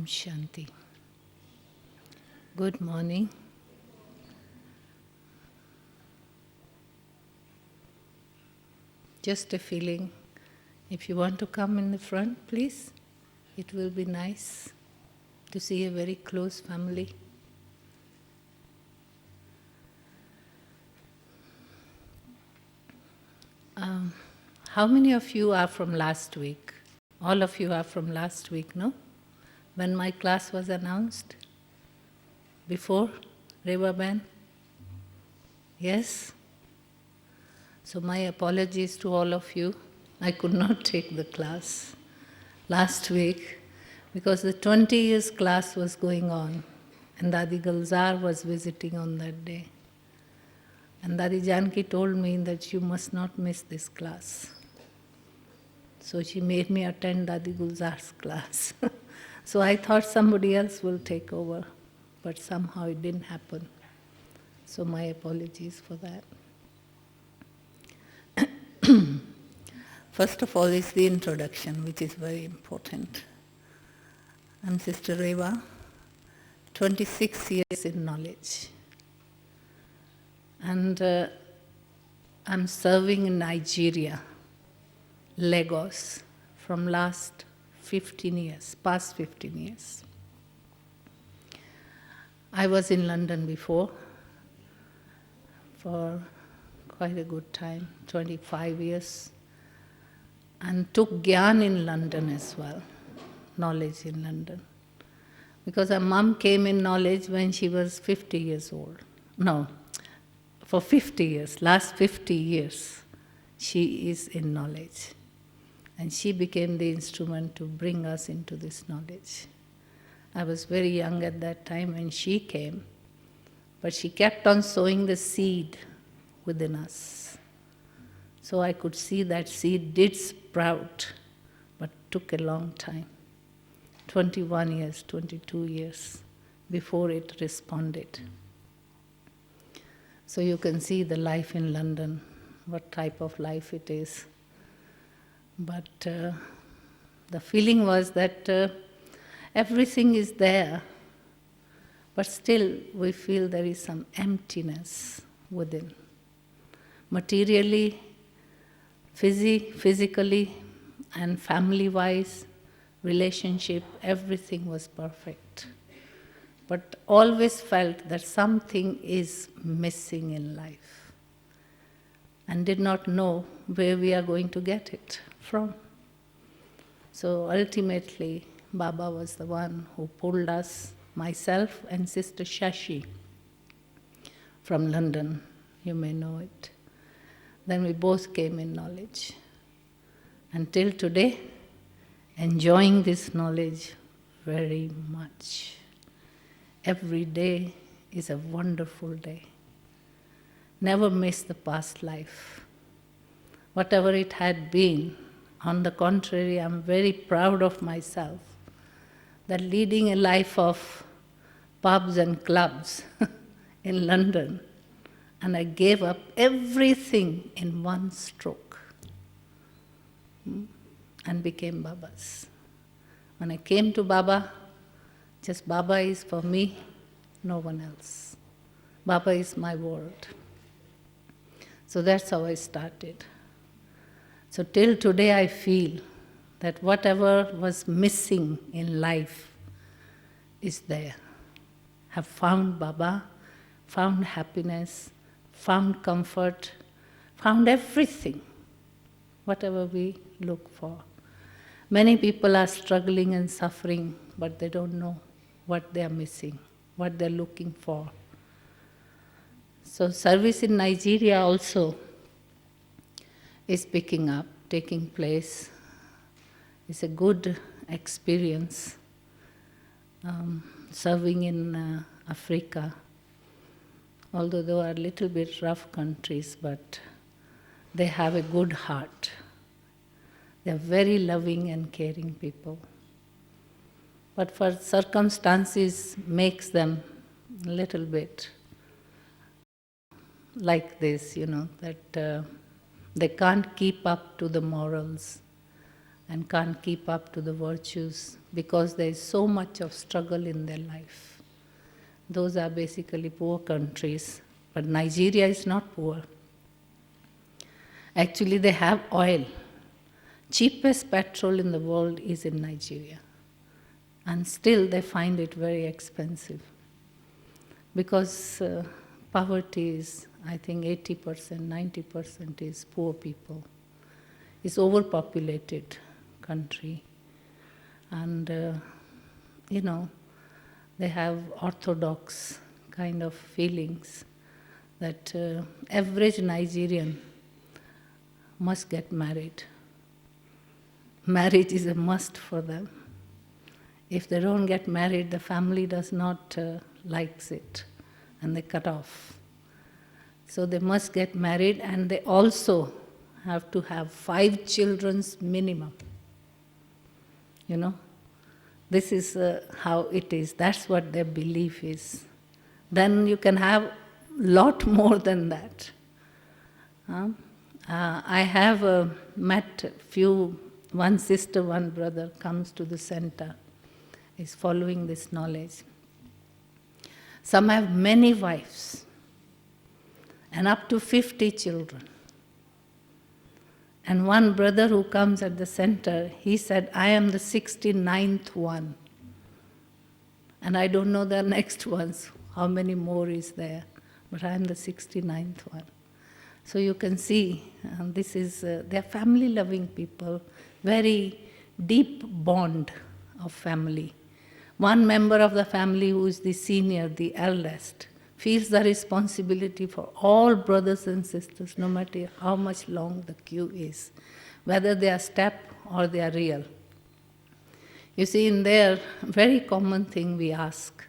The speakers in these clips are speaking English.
Om Shanti. Good morning. Just a feeling. If you want to come in the front, please. It will be nice to see a very close family. How many of you are from last week? All of you are from last week, no? When my class was announced? Before? Rewa Ben? Yes? So my apologies to all of you. I could not take the class last week because the 20 years class was going on and Dadi Gulzar was visiting on that day. And Dadi Janki told me that you must not miss this class. So she made me attend Dadi Gulzar's class. So I thought somebody else will take over, but somehow it didn't happen. So my apologies for that. First of all is the introduction, which is very important. I'm Sister Rewa, 26 years in knowledge. And I'm serving in Nigeria, Lagos, from past 15 years. I was in London before for quite a good time, 25 years, and took Gyan in London as well, knowledge in London. Because her mom came in knowledge when she was 50 years old. No, for 50 years, last 50 years, she is in knowledge. And she became the instrument to bring us into this knowledge. I was very young at that time when she came, but she kept on sowing the seed within us. So I could see that seed did sprout, but took a long time. 21 years, 22 years before it responded. So you can see the life in London, what type of life it is. But the feeling was that everything is there, but still we feel there is some emptiness within. Materially, physically, and family-wise, relationship, everything was perfect. But always felt that something is missing in life and did not know where we are going to get it from. So ultimately, Baba was the one who pulled us, myself and Sister Shashi, from London. You may know it. Then we both came in knowledge. Until today, enjoying this knowledge very much. Every day is a wonderful day. Never miss the past life. Whatever it had been, on the contrary, I'm very proud of myself that leading a life of pubs and clubs in London, and I gave up everything in one stroke and became Baba's. When I came to Baba, just Baba is for me, no one else. Baba is my world. So that's how I started. So till today I feel that whatever was missing in life is there. Have found Baba, found happiness, found comfort, found everything, whatever we look for. Many people are struggling and suffering, but they don't know what they are missing, what they're looking for. So service in Nigeria also is picking up, taking place. It's a good experience serving in Africa, although they are a little bit rough countries, but they have a good heart. They are very loving and caring people. But for circumstances makes them a little bit like this, that they can't keep up to the morals and can't keep up to the virtues because there is so much of struggle in their life. Those are basically poor countries, but Nigeria is not poor. Actually, they have oil. Cheapest petrol in the world is in Nigeria. And still they find it very expensive. Because poverty is, I think 80%, 90% is poor people. It's overpopulated country. And, they have orthodox kind of feelings that average Nigerian must get married. Marriage is a must for them. If they don't get married, the family does not likes it, and they cut off. So they must get married, and they also have to have 5 children minimum. This is how it is. That's what their belief is. Then you can have a lot more than that. I have met one sister, one brother comes to the center, is following this knowledge. Some have many wives and up to 50 children. And one brother who comes at the center, he said, I am the 69th one. And I don't know the next ones, how many more is there, but I am the 69th one. So you can see, they're family-loving people, very deep bond of family. One member of the family who is the senior, the eldest, feels the responsibility for all brothers and sisters, no matter how much long the queue is, whether they are step or they are real. You see, in their very common thing we ask,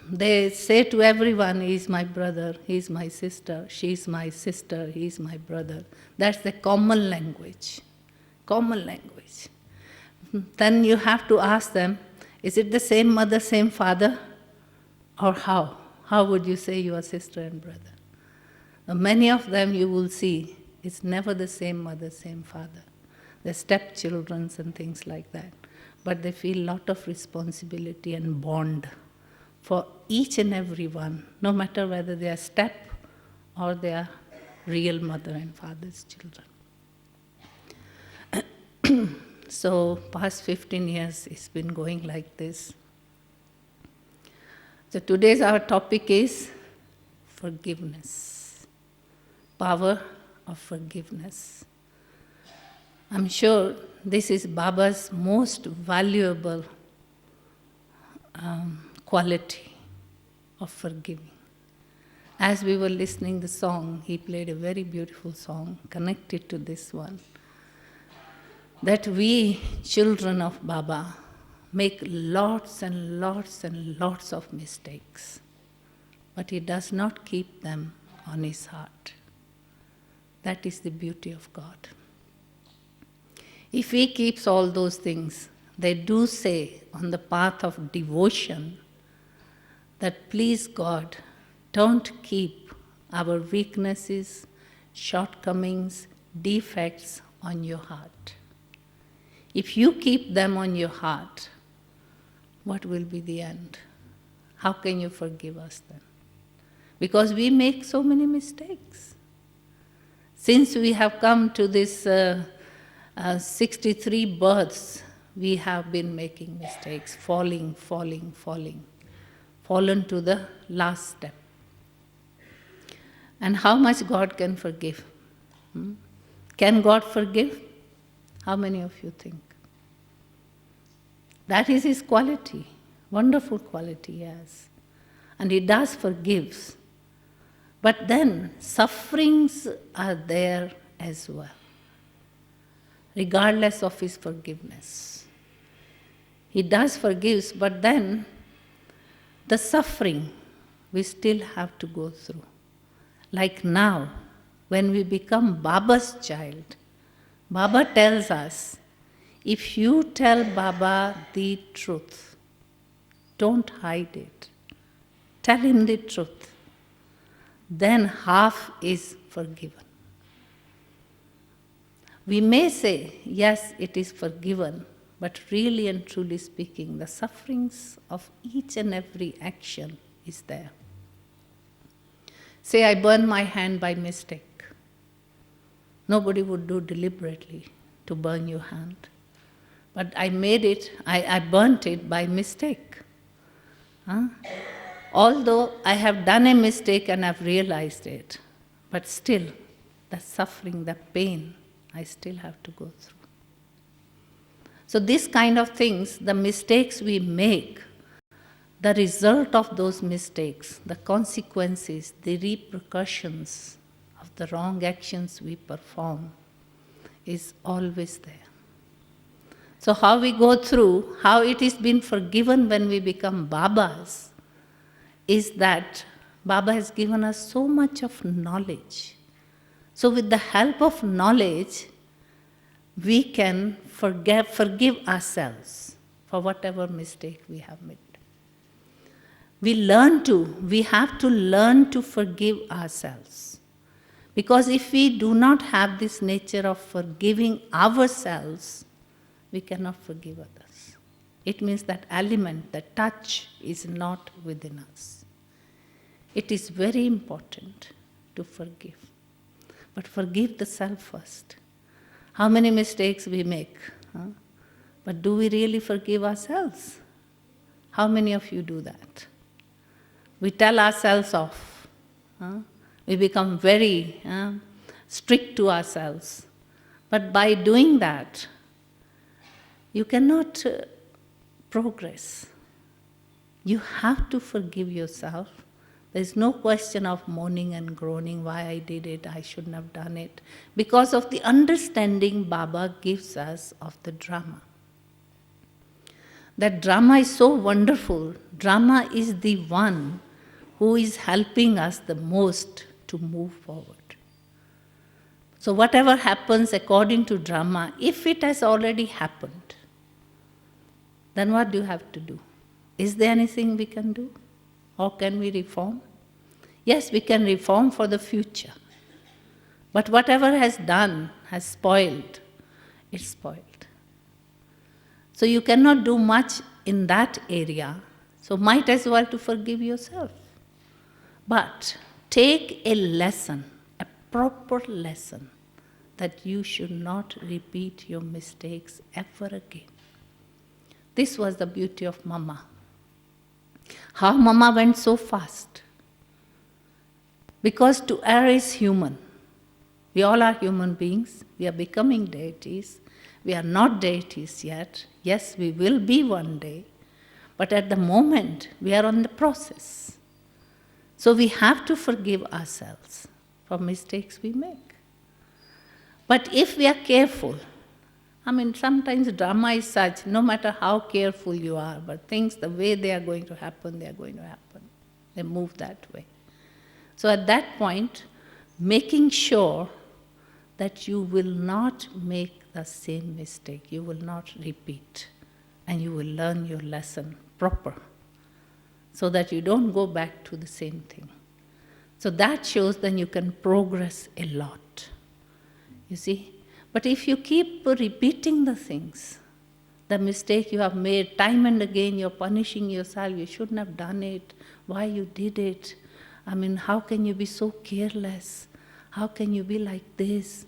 they say to everyone, he's my brother, he's my sister, she's my sister, he's my brother. That's the common language. Common language. Then you have to ask them, is it the same mother, same father? Or how? How would you say you are sister and brother? Many of them you will see, it's never the same mother, same father. They're stepchildren and things like that. But they feel a lot of responsibility and bond for each and every one, no matter whether they are step or they are real mother and father's children. So past 15 years it's been going like this. So today's our topic is forgiveness, power of forgiveness. I'm sure this is Baba's most valuable quality of forgiving. As we were listening the song, he played a very beautiful song connected to this one. That we, children of Baba, make lots and lots and lots of mistakes, but he does not keep them on his heart. That is the beauty of God. If he keeps all those things, they do say on the path of devotion that please God, don't keep our weaknesses, shortcomings, defects on your heart. If you keep them on your heart, what will be the end? How can you forgive us then? Because we make so many mistakes. Since we have come to this 63 births, we have been making mistakes, falling, fallen to the last step. And how much God can forgive? Can God forgive? How many of you think? That is his quality, wonderful quality he has. And he does forgives. But then sufferings are there as well, regardless of his forgiveness. He does forgives, but then the suffering we still have to go through. Like now, when we become Baba's child, Baba tells us, if you tell Baba the truth, don't hide it. Tell him the truth. Then half is forgiven. We may say, yes, it is forgiven, but really and truly speaking, the sufferings of each and every action is there. Say, I burn my hand by mistake. Nobody would do deliberately to burn your hand. But I made it, I burnt it by mistake. Huh? Although I have done a mistake and I've realized it, but still, the suffering, the pain, I still have to go through. So these kind of things, the mistakes we make, the result of those mistakes, the consequences, the repercussions of the wrong actions we perform is always there. So how we go through, how it is been forgiven when we become Babas, is that Baba has given us so much of knowledge. So with the help of knowledge, we can forgive ourselves for whatever mistake we have made. We have to learn to forgive ourselves. Because if we do not have this nature of forgiving ourselves, we cannot forgive others. It means that element, the touch, is not within us. It is very important to forgive. But forgive the self first. How many mistakes we make? Huh? But do we really forgive ourselves? How many of you do that? We tell ourselves off. Huh? We become very strict to ourselves. But by doing that, you cannot progress. You have to forgive yourself. There is no question of moaning and groaning, why I did it, I shouldn't have done it. Because of the understanding Baba gives us of the drama. That drama is so wonderful. Drama is the one who is helping us the most to move forward. So whatever happens according to drama, if it has already happened, then what do you have to do? Is there anything we can do? Or can we reform? Yes, we can reform for the future. But whatever has spoiled, it's spoiled. So you cannot do much in that area, so might as well to forgive yourself. But take a lesson, a proper lesson, that you should not repeat your mistakes ever again. This was the beauty of Mama. How Mama went so fast? Because to err is human. We all are human beings. We are becoming deities. We are not deities yet. Yes, we will be one day. But at the moment, we are on the process. So we have to forgive ourselves for mistakes we make. But if we are careful, sometimes drama is such, no matter how careful you are, but things, the way they are going to happen, they are going to happen. They move that way. So at that point, making sure that you will not make the same mistake, you will not repeat, and you will learn your lesson proper, so that you don't go back to the same thing. So that shows then you can progress a lot. You see? But if you keep repeating the things, the mistake you have made time and again, you're punishing yourself, you shouldn't have done it, why you did it, how can you be so careless, how can you be like this?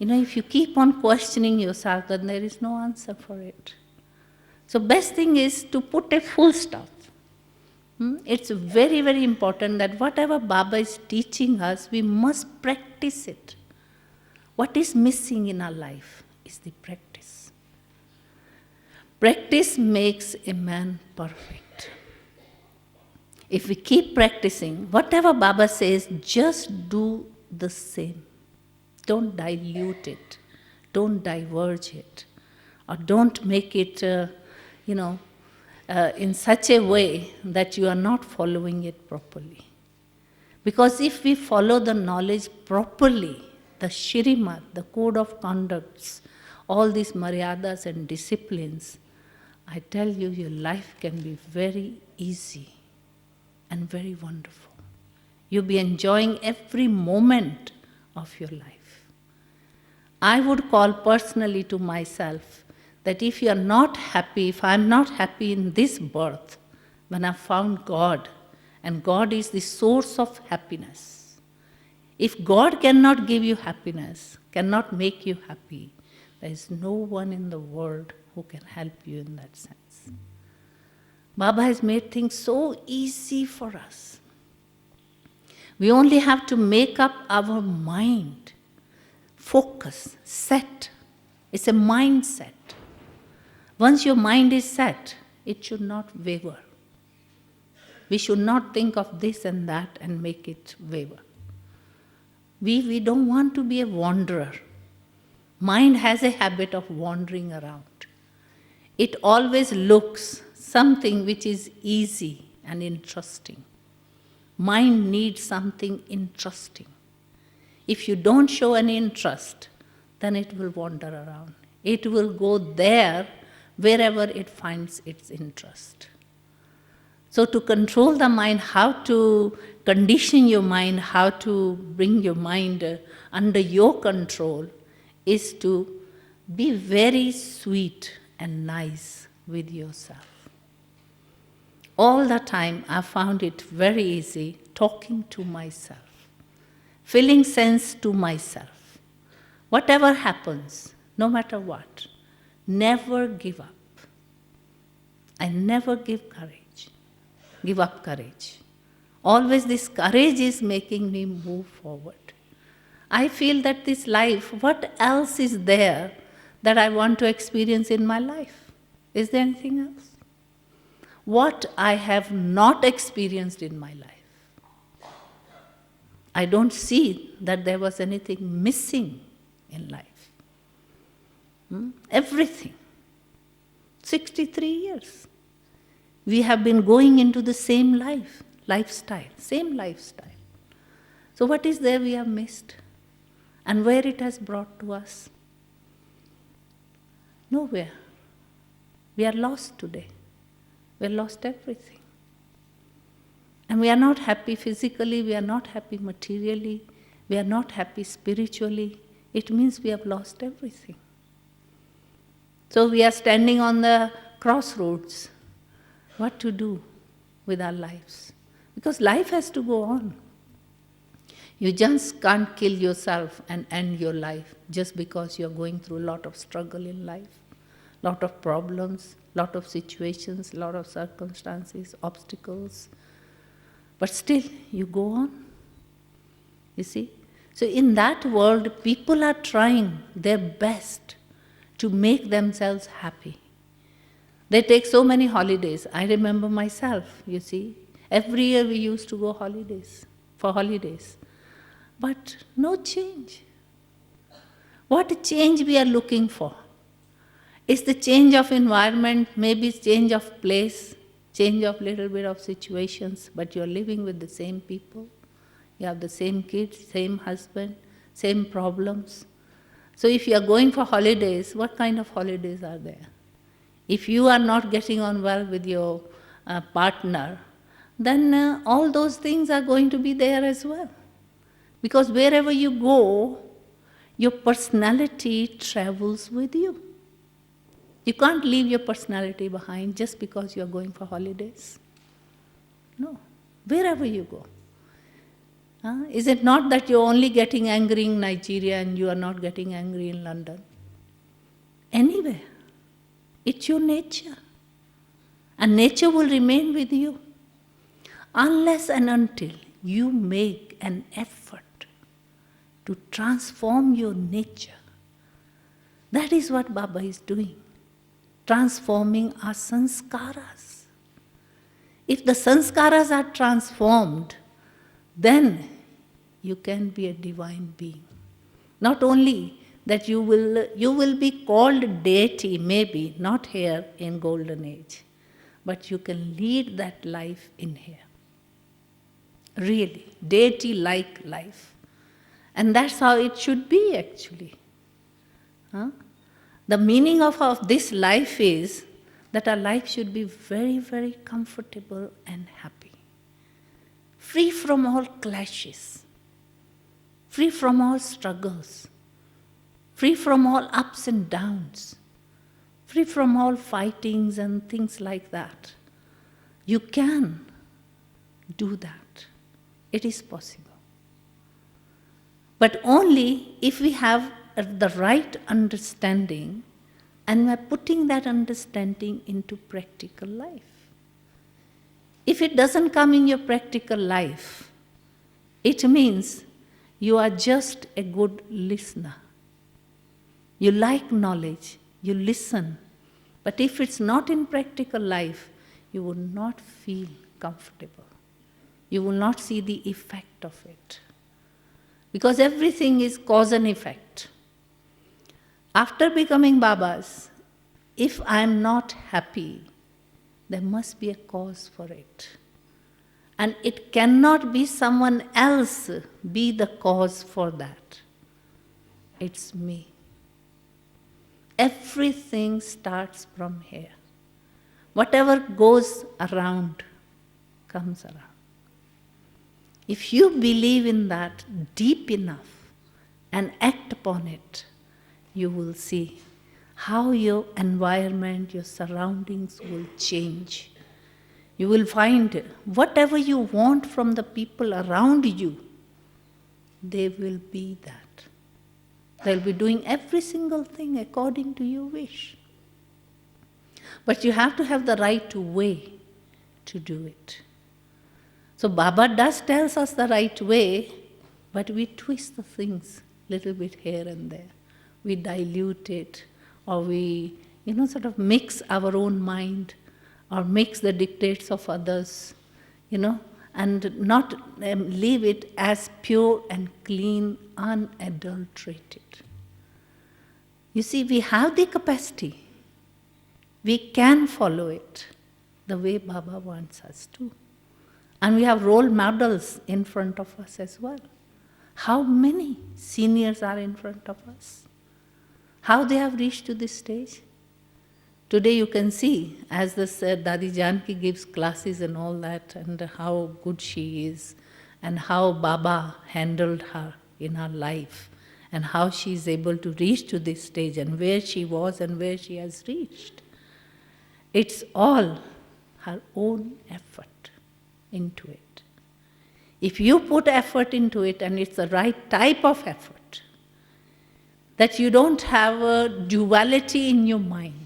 If you keep on questioning yourself, then there is no answer for it. So best thing is to put a full stop. It's very, very important that whatever Baba is teaching us, we must practice it. What is missing in our life is the practice. Practice makes a man perfect. If we keep practicing, whatever Baba says, just do the same. Don't dilute it. Don't diverge it. Or don't make it, in such a way that you are not following it properly. Because if we follow the knowledge properly, the Shrimad, the code of conducts, all these maryadas and disciplines, I tell you, your life can be very easy and very I would call personally to myself that if you are not happy, if I am not happy in this birth, when I found God, and God is the source of happiness, if God cannot give you happiness, cannot make you happy, there is no one in the world who can help you in that sense. Baba has made things so easy for us. We only have to make up our mind, focus, set. It's a mindset. Once your mind is set, it should not waver. We should not think of this and that and make it waver. We don't want to be a wanderer. Mind has a habit of wandering around. It always looks something which is easy and interesting. Mind needs something interesting. If you don't show any interest, then it will wander around. It will go there wherever it finds its interest. So to control the mind, how to condition your mind, how to bring your mind under your control, is to be very sweet and nice with yourself. All the time I found it very easy talking to myself, feeling sense to myself. Whatever happens, no matter what, never give up. I never give up courage. Always this courage is making me move forward. I feel that this life, what else is there that I want to experience in my life? Is there anything else? What I have not experienced in my life. I don't see that there was anything missing in life. Everything. 63 years. We have been going into the same lifestyle. So what is there we have missed? And where it has brought to us? Nowhere. We are lost today. We have lost everything. And we are not happy physically, we are not happy materially, we are not happy spiritually. It means we have lost everything. So we are standing on the crossroads. What to do with our lives? Because life has to go on. You just can't kill yourself and end your life just because you're going through a lot of struggle in life, lot of problems, lot of situations, lot of circumstances, obstacles. But still, you go on. You see? So in that world, people are trying their best to make themselves happy. They take so many holidays. I remember myself, you see. Every year we used to go for holidays. But no change. What change we are looking for? Is the change of environment, maybe change of place, change of little bit of situations, but you're living with the same people. You have the same kids, same husband, same problems. So if you are going for holidays, what kind of holidays are there? If you are not getting on well with your partner, then all those things are going to be there as well. Because wherever you go, your personality travels with you. You can't leave your personality behind just because you are going for holidays. No, wherever you go. Is it not that you're only getting angry in Nigeria and you are not getting angry in London? Anywhere. It's your nature. And nature will remain with you. Unless and until you make an effort to transform your nature. That is what Baba is doing. Transforming our sanskaras. If the sanskaras are transformed, then you can be a divine being. Not only that you will be called deity, maybe, not here in golden age, but you can lead that life in here. Really, deity-like life. And that's how it should be, actually. The meaning of this life is that our life should be very, very comfortable and happy. Free from all clashes. Free from all struggles. free from all ups and downs, free from all fightings and things like that. You can do that. It is possible. But only if we have the right understanding and we're putting that understanding into practical life. If it doesn't come in your practical life, it means you are just a good listener. You like knowledge, you listen, but if it's not in practical life, you will not feel comfortable. You will not see the effect of it. Because everything is cause and effect. After becoming Babas, if I am not happy, there must be a cause for it. And it cannot be someone else be the cause for that. It's me. Everything starts from here. Whatever goes around comes around. If you believe in that deep enough and act upon it, you will see how your environment, your surroundings will change. You will find whatever you want from the people around you, they will be that. They'll be doing every single thing according to your wish. But you have to have the right way to do it. So Baba does tells us the right way, but we twist the things a little bit here and there. We dilute it, or we, sort of mix our own mind, or mix the dictates of others, and not leave it as pure and clean, unadulterated. You see, we have the capacity. We can follow it the way Baba wants us to. And we have role models in front of us as well. How many seniors are in front of us? How they have reached to this stage? Today you can see, as this Dadi Janki gives classes and all that, and how good she is, and how Baba handled her in her life, and how she is able to reach to this stage, and where she was and where she has reached. It's all her own effort into it. If you put effort into it, and it's the right type of effort, that you don't have a duality in your mind,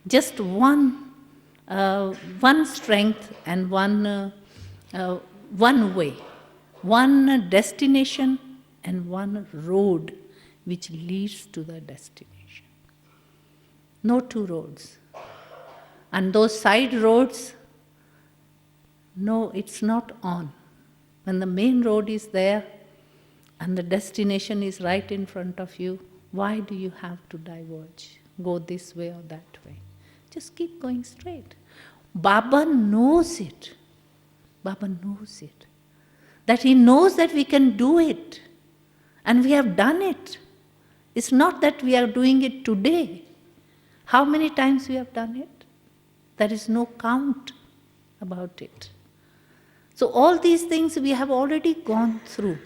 just one strength and one way, one destination and one road which leads to the destination. No two roads. And those side roads, no, it's not on. When the main road is there and the destination is right in front of you, why do you have to diverge? Go this way or that way. Just keep going straight. Baba knows it. Baba knows it. That he knows that we can do it. And we have done it. It's not that we are doing it today. How many times we have done it? There is no count about it. So all these things we have already gone through.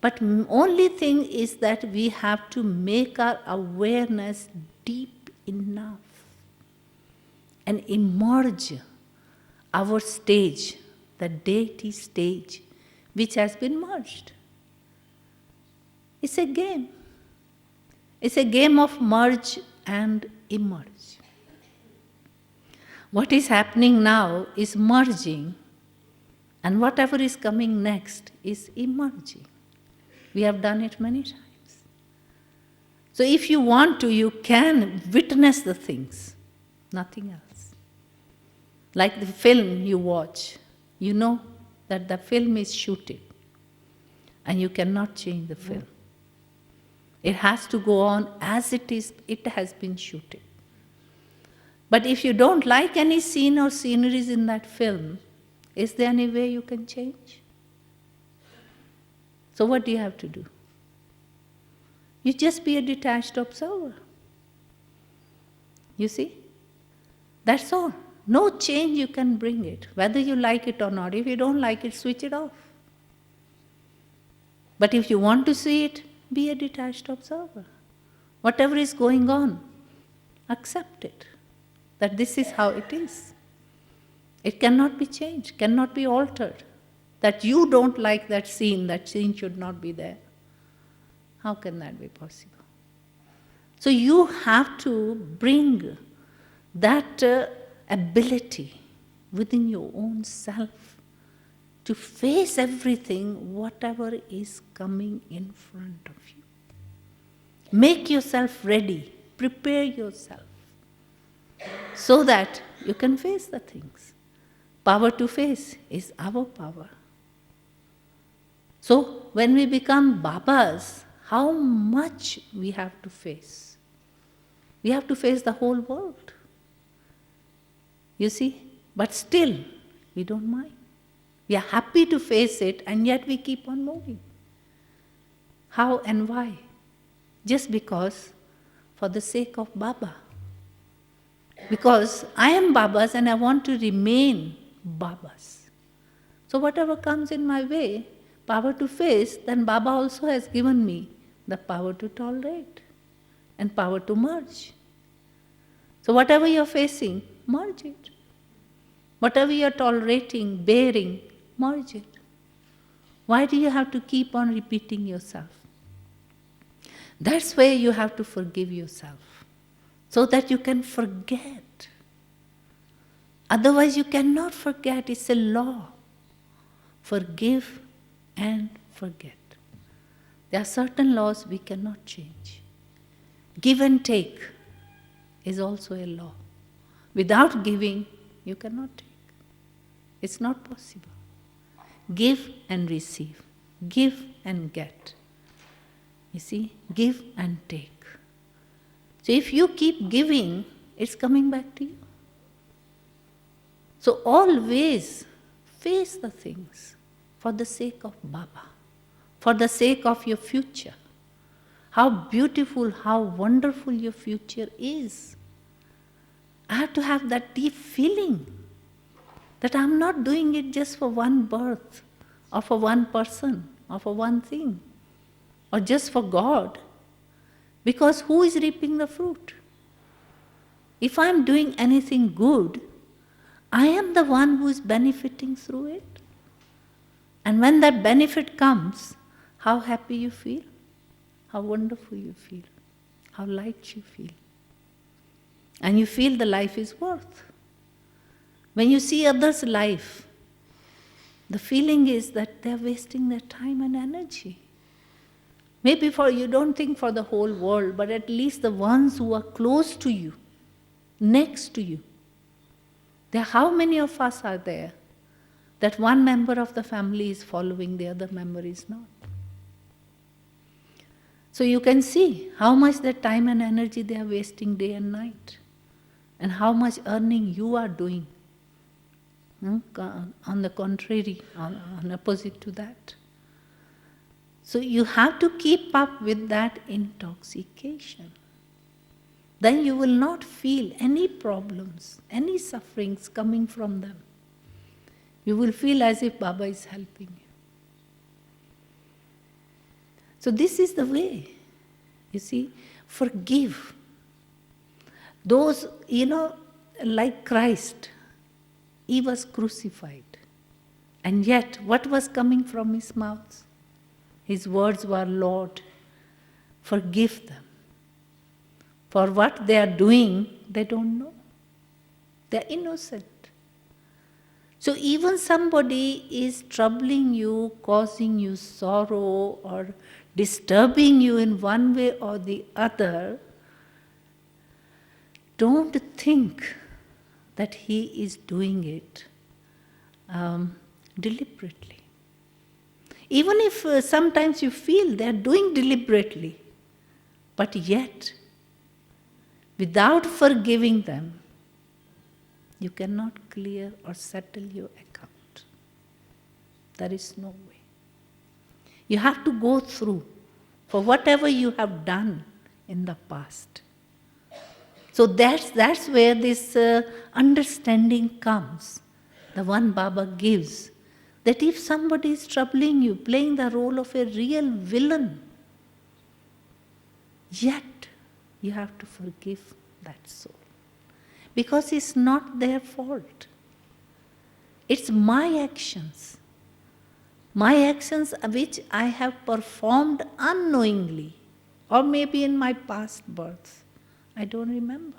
But only thing is that we have to make our awareness deep enough and emerge our stage, the deity stage, which has been merged. It's a game. It's a game of merge and emerge. What is happening now is merging, and whatever is coming next is emerging. We have done it many times. So if you want to, you can witness the things, nothing else. Like the film you watch, you know that the film is shooted, and you cannot change the film. It has to go on as it is, it has been shooted. But if you don't like any scene or sceneries in that film, is there any way you can change? So what do you have to do? You just be a detached observer. You see? That's all. No change you can bring it, whether you like it or not. If you don't like it, switch it off. But if you want to see it, be a detached observer. Whatever is going on, accept it. That this is how it is. It cannot be changed, cannot be altered. That you don't like that scene should not be there. How can that be possible? So you have to bring that ability within your own self to face everything, whatever is coming in front of you. Make yourself ready, prepare yourself so that you can face the things. Power to face is our power. So when we become Babas, how much we have to face? We have to face the whole world. You see? But still, we don't mind. We are happy to face it, and yet we keep on moving. How and why? Just because, for the sake of Baba. Because I am Babas and I want to remain Babas. So whatever comes in my way, power to face, then Baba also has given me the power to tolerate and power to merge. So whatever you're facing, merge it. Whatever you're tolerating, bearing, merge it. Why do you have to keep on repeating yourself? That's where you have to forgive yourself, so that you can forget. Otherwise you cannot forget, it's a law. Forgive and forget. There are certain laws we cannot change. Give and take is also a law. Without giving, you cannot take. It's not possible. Give and receive. Give and get. You see, give and take. So if you keep giving, it's coming back to you. So always face the things for the sake of Baba, for the sake of your future. How beautiful, how wonderful your future is. I have to have that deep feeling that I'm not doing it just for one birth, or for one person, or for one thing, or just for God. Because who is reaping the fruit? If I'm doing anything good, I am the one who is benefiting through it. And when that benefit comes, how happy you feel, how wonderful you feel, how light you feel. And you feel the life is worth. When you see others' life, the feeling is that they're wasting their time and energy. Maybe you don't think for the whole world, but at least the ones who are close to you, next to you. How many of us are there that one member of the family is following, the other member is not? So you can see how much their time and energy they are wasting day and night, and how much earning you are doing. On the contrary, on opposite to that. So you have to keep up with that intoxication. Then you will not feel any problems, any sufferings coming from them. You will feel as if Baba is helping you. So this is the way. You see, forgive. Those, like Christ, he was crucified. And yet, what was coming from his mouth? His words were, Lord, forgive them. For what they are doing, they don't know. They are innocent. So even somebody is troubling you, causing you sorrow, or disturbing you in one way or the other, don't think that he is doing it deliberately. Even if sometimes you feel they are doing deliberately, but yet, without forgiving them, you cannot clear or settle your account. There is no way. You have to go through for whatever you have done in the past. So that's where this understanding comes, the one Baba gives, that if somebody is troubling you, playing the role of a real villain, Yet, you have to forgive that soul. Because it's not their fault. It's my actions. My actions which I have performed unknowingly, or maybe in my past births. I don't remember.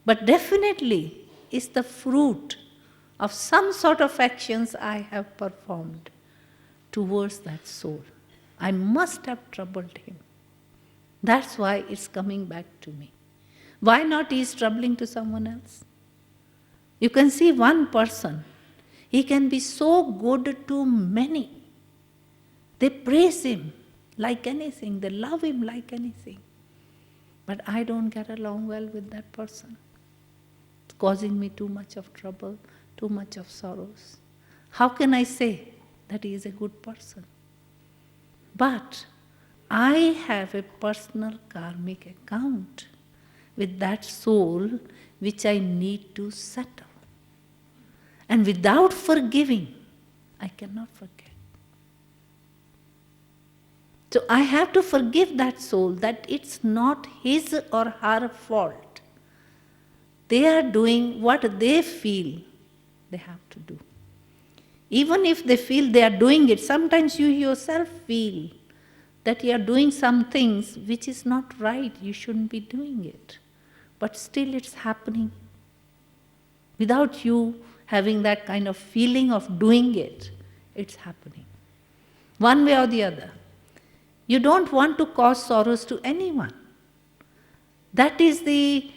But definitely it's the fruit of some sort of actions I have performed towards that soul. I must have troubled him. That's why it's coming back to me. Why not he is troubling to someone else? You can see one person, he can be so good to many. They praise him like anything, they love him like anything. But I don't get along well with that person. It's causing me too much of trouble, too much of sorrows. How can I say that he is a good person? But I have a personal karmic account with that soul which I need to settle. And without forgiving, I cannot forget. So I have to forgive that soul that it's not his or her fault. They are doing what they feel they have to do. Even if they feel they are doing it, sometimes you yourself feel that you are doing some things which is not right, you shouldn't be doing it. But still it's happening. Without you having that kind of feeling of doing it, it's happening. One way or the other. You don't want to cause sorrows to anyone. That is the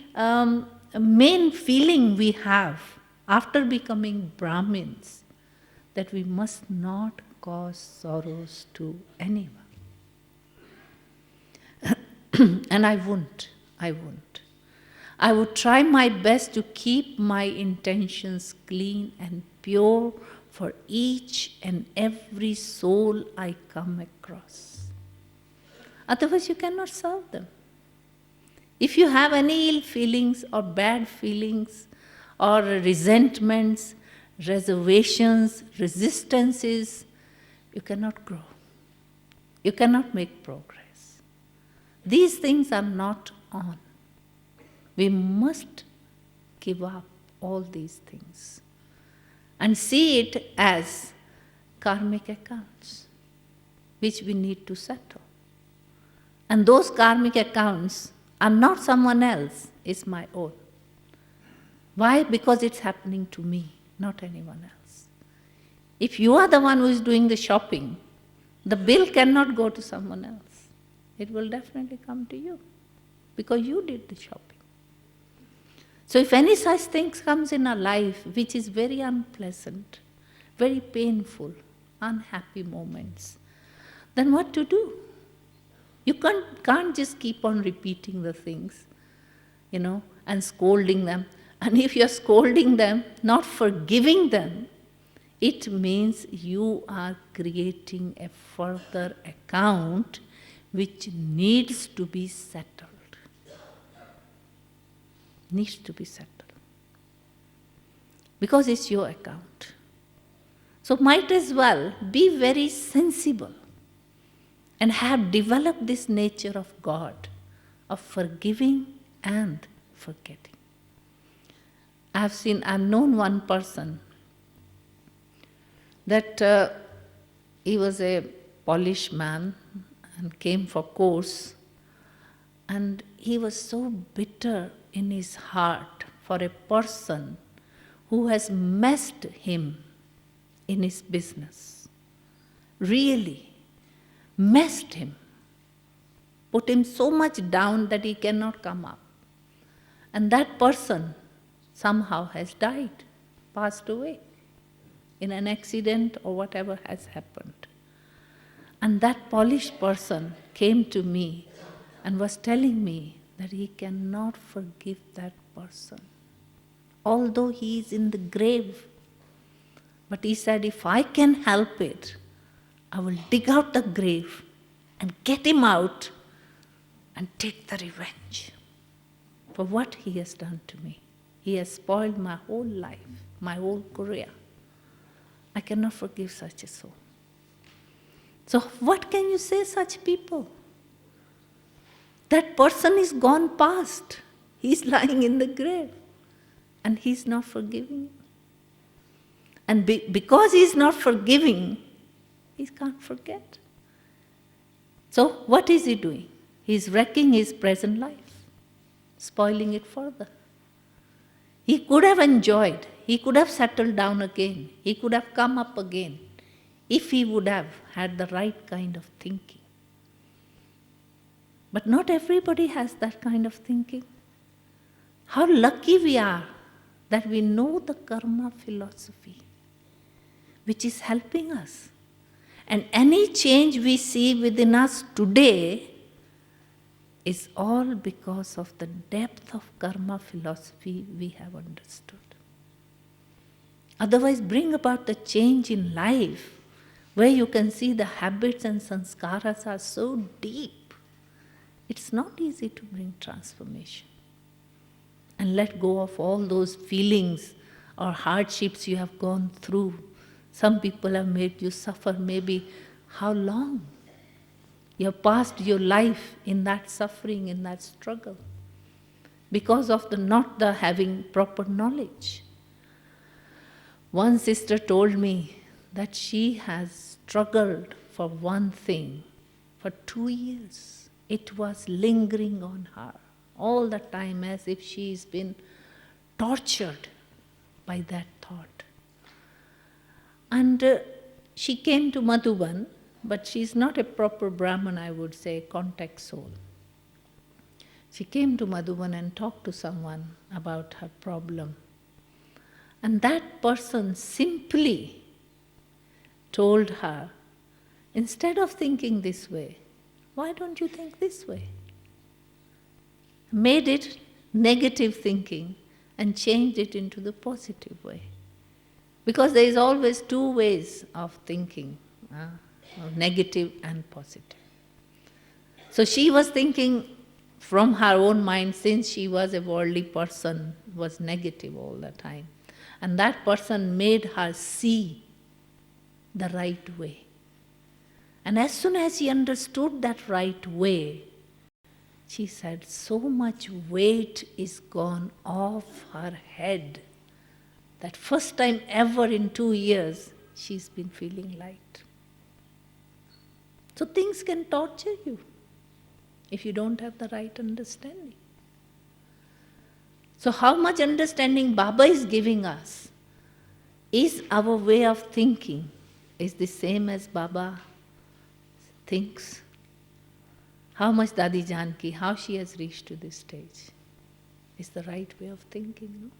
main feeling we have after becoming Brahmins, that we must not cause sorrows to anyone. And I won't. I would try my best to keep my intentions clean and pure for each and every soul I come across. Otherwise, you cannot serve them. If you have any ill feelings or bad feelings or resentments, reservations, resistances, you cannot grow. You cannot make progress. These things are not on. We must give up all these things and see it as karmic accounts which we need to settle. And those karmic accounts are not someone else, it's my own. Why? Because it's happening to me, not anyone else. If you are the one who is doing the shopping, the bill cannot go to someone else. It will definitely come to you because you did the shopping. So if any such thing comes in our life which is very unpleasant, very painful, unhappy moments, then what to do? You can't just keep on repeating the things, and scolding them. And if you're scolding them, not forgiving them, it means you are creating a further account which needs to be settled. Needs to be settled. Because it's your account. So might as well be very sensible and have developed this nature of God, of forgiving and forgetting. I've known one person that he was a Polish man and came for course, and he was so bitter in his heart for a person who has messed him in his business. Really messed him, put him so much down that he cannot come up. And that person somehow has died, passed away in an accident or whatever has happened. And that Polish person came to me and was telling me that he cannot forgive that person, although he is in the grave. But he said, if I can help it, I will dig out the grave and get him out and take the revenge for what he has done to me. He has spoiled my whole life, my whole career. I cannot forgive such a soul. So what can you say such people? That person is gone past. He's lying in the grave. And he's not forgiving. And because he's not forgiving, he can't forget. So what is he doing? He's wrecking his present life, spoiling it further. He could have enjoyed, he could have settled down again, he could have come up again, if he would have had the right kind of thinking. But not everybody has that kind of thinking. How lucky we are that we know the karma philosophy, which is helping us. And any change we see within us today is all because of the depth of karma philosophy we have understood. Otherwise, bring about the change in life where you can see the habits and sanskaras are so deep. It's not easy to bring transformation. And let go of all those feelings or hardships you have gone through. Some people have made you suffer maybe how long? You have passed your life in that suffering, in that struggle, because of not having proper knowledge. One sister told me that she has struggled for one thing for 2 years. It was lingering on her all the time, as if she's been tortured by that thought. And she came to Madhuban, but she's not a proper Brahman, I would say, contact soul. She came to Madhuban and talked to someone about her problem. And that person simply told her, instead of thinking this way, why don't you think this way? Made it negative thinking and changed it into the positive way. Because there is always two ways of thinking, negative and positive. So she was thinking from her own mind, since she was a worldly person, was negative all the time. And that person made her see the right way. And as soon as she understood that right way, she said, so much weight is gone off her head that first time ever in 2 years, she's been feeling light. So things can torture you if you don't have the right understanding. So how much understanding Baba is giving us is our way of thinking is the same as Baba thinks. How much Dadi Janki, how she has reached to this stage is the right way of thinking, no?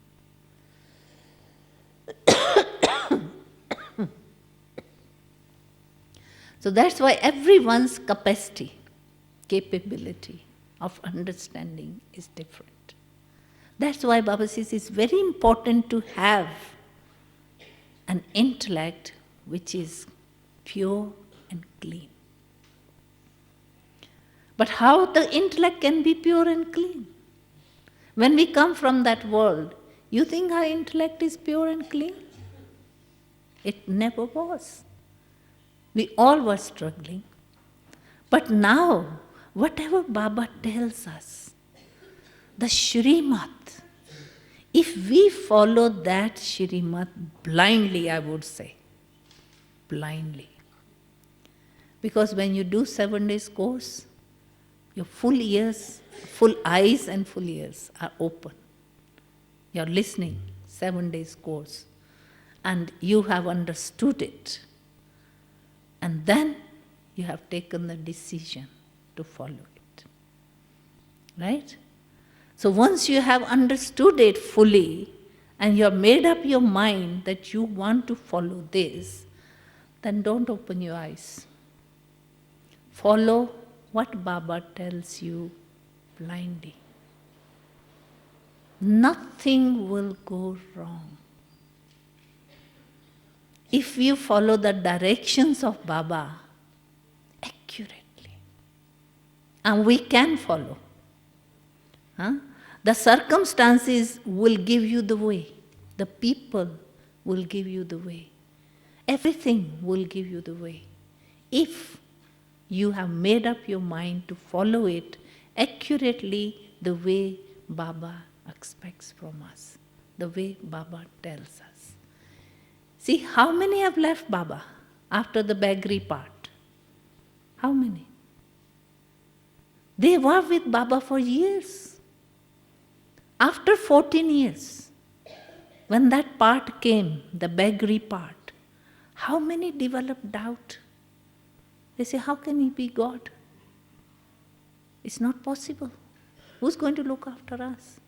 So that's why everyone's capability of understanding is different. That's why Baba says it's very important to have an intellect which is pure and clean. But how the intellect can be pure and clean? When we come from that world, you think our intellect is pure and clean? It never was. We all were struggling. But now, whatever Baba tells us, the Shrimat, if we follow that Shrimat blindly, I would say, blindly. Because when you do 7 days course, your full eyes and full ears are open. You're listening, 7 days course, and you have understood it. And then you have taken the decision to follow it. Right? So once you have understood it fully, and you have made up your mind that you want to follow this, then don't open your eyes. Follow what Baba tells you blindly. Nothing will go wrong. If you follow the directions of Baba accurately, and we can follow, the circumstances will give you the way, the people will give you the way, everything will give you the way. If you have made up your mind to follow it accurately the way Baba expects from us, the way Baba tells us. See, how many have left Baba after the beggary part? How many? They were with Baba for years. After 14 years, when that part came, the beggary part, how many developed doubt? They say, how can he be God? It's not possible. Who's going to look after us?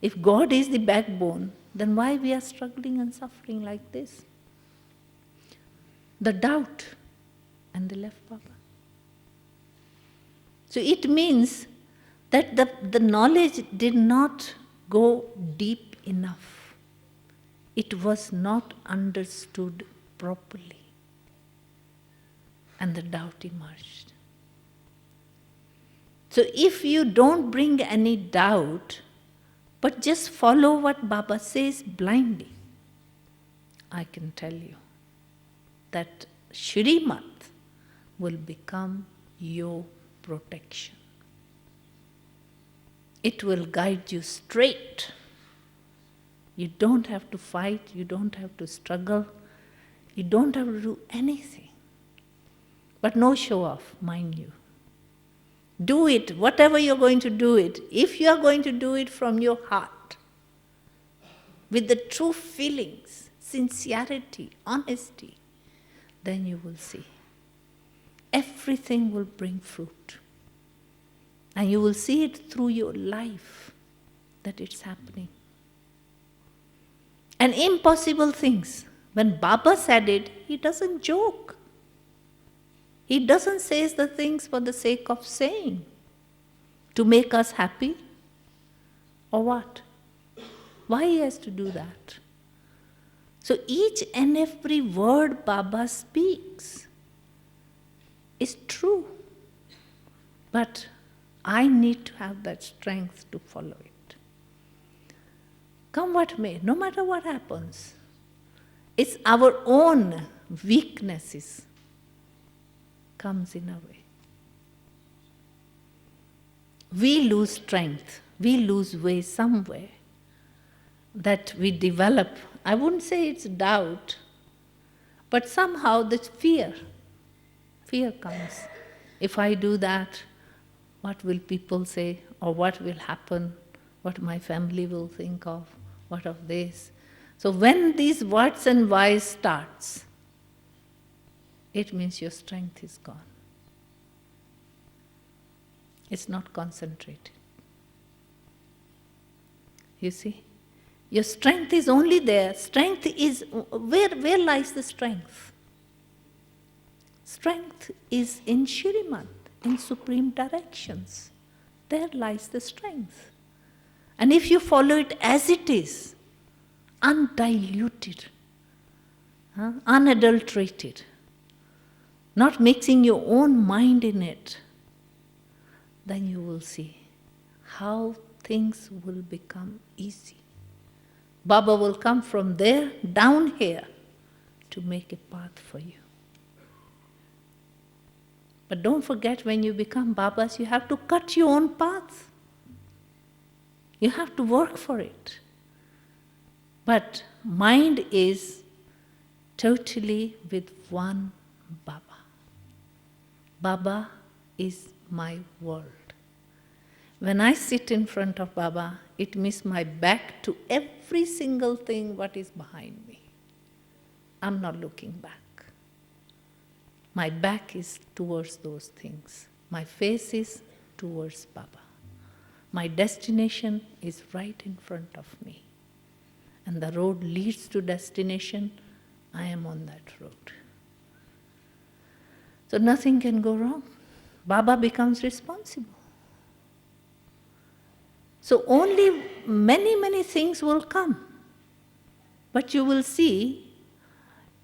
If God is the backbone, then why we are struggling and suffering like this? The doubt, and they left Baba. So it means that the knowledge did not go deep enough. It was not understood properly. And the doubt emerged. So if you don't bring any doubt, but just follow what Baba says blindly, I can tell you that Shrimat will become your protection. It will guide you straight. You don't have to fight, you don't have to struggle, you don't have to do anything. But no show off, mind you. Do it, whatever you're going to do it. If you are going to do it from your heart, with the true feelings, sincerity, honesty, then you will see. Everything will bring fruit. And you will see it through your life that it's happening. And impossible things. When Baba said it, he doesn't joke. He doesn't say the things for the sake of saying, to make us happy, or what? Why he has to do that? So each and every word Baba speaks is true. But I need to have that strength to follow it. Come what may, no matter what happens, it's our own weaknesses comes in a way. We lose strength, we lose way somewhere that we develop. I wouldn't say it's doubt, but somehow the fear comes. If I do that, what will people say, or what will happen, what my family will think of, what of this. So when these whats and whys starts, it means your strength is gone. It's not concentrated. You see? Your strength is only there. Strength is, where lies the strength? Strength is in Shrimat, in supreme directions. There lies the strength. And if you follow it as it is, undiluted, unadulterated, not mixing your own mind in it, then you will see how things will become easy. Baba will come from there down here to make a path for you. But don't forget, when you become Babas, you have to cut your own path. You have to work for it. But mind is totally with one Baba. Baba is my world. When I sit in front of Baba, it means my back to every single thing what is behind me. I'm not looking back. My back is towards those things. My face is towards Baba. My destination is right in front of me. And the road leads to destination. I am on that road. So nothing can go wrong. Baba becomes responsible. So only many things will come. But you will see,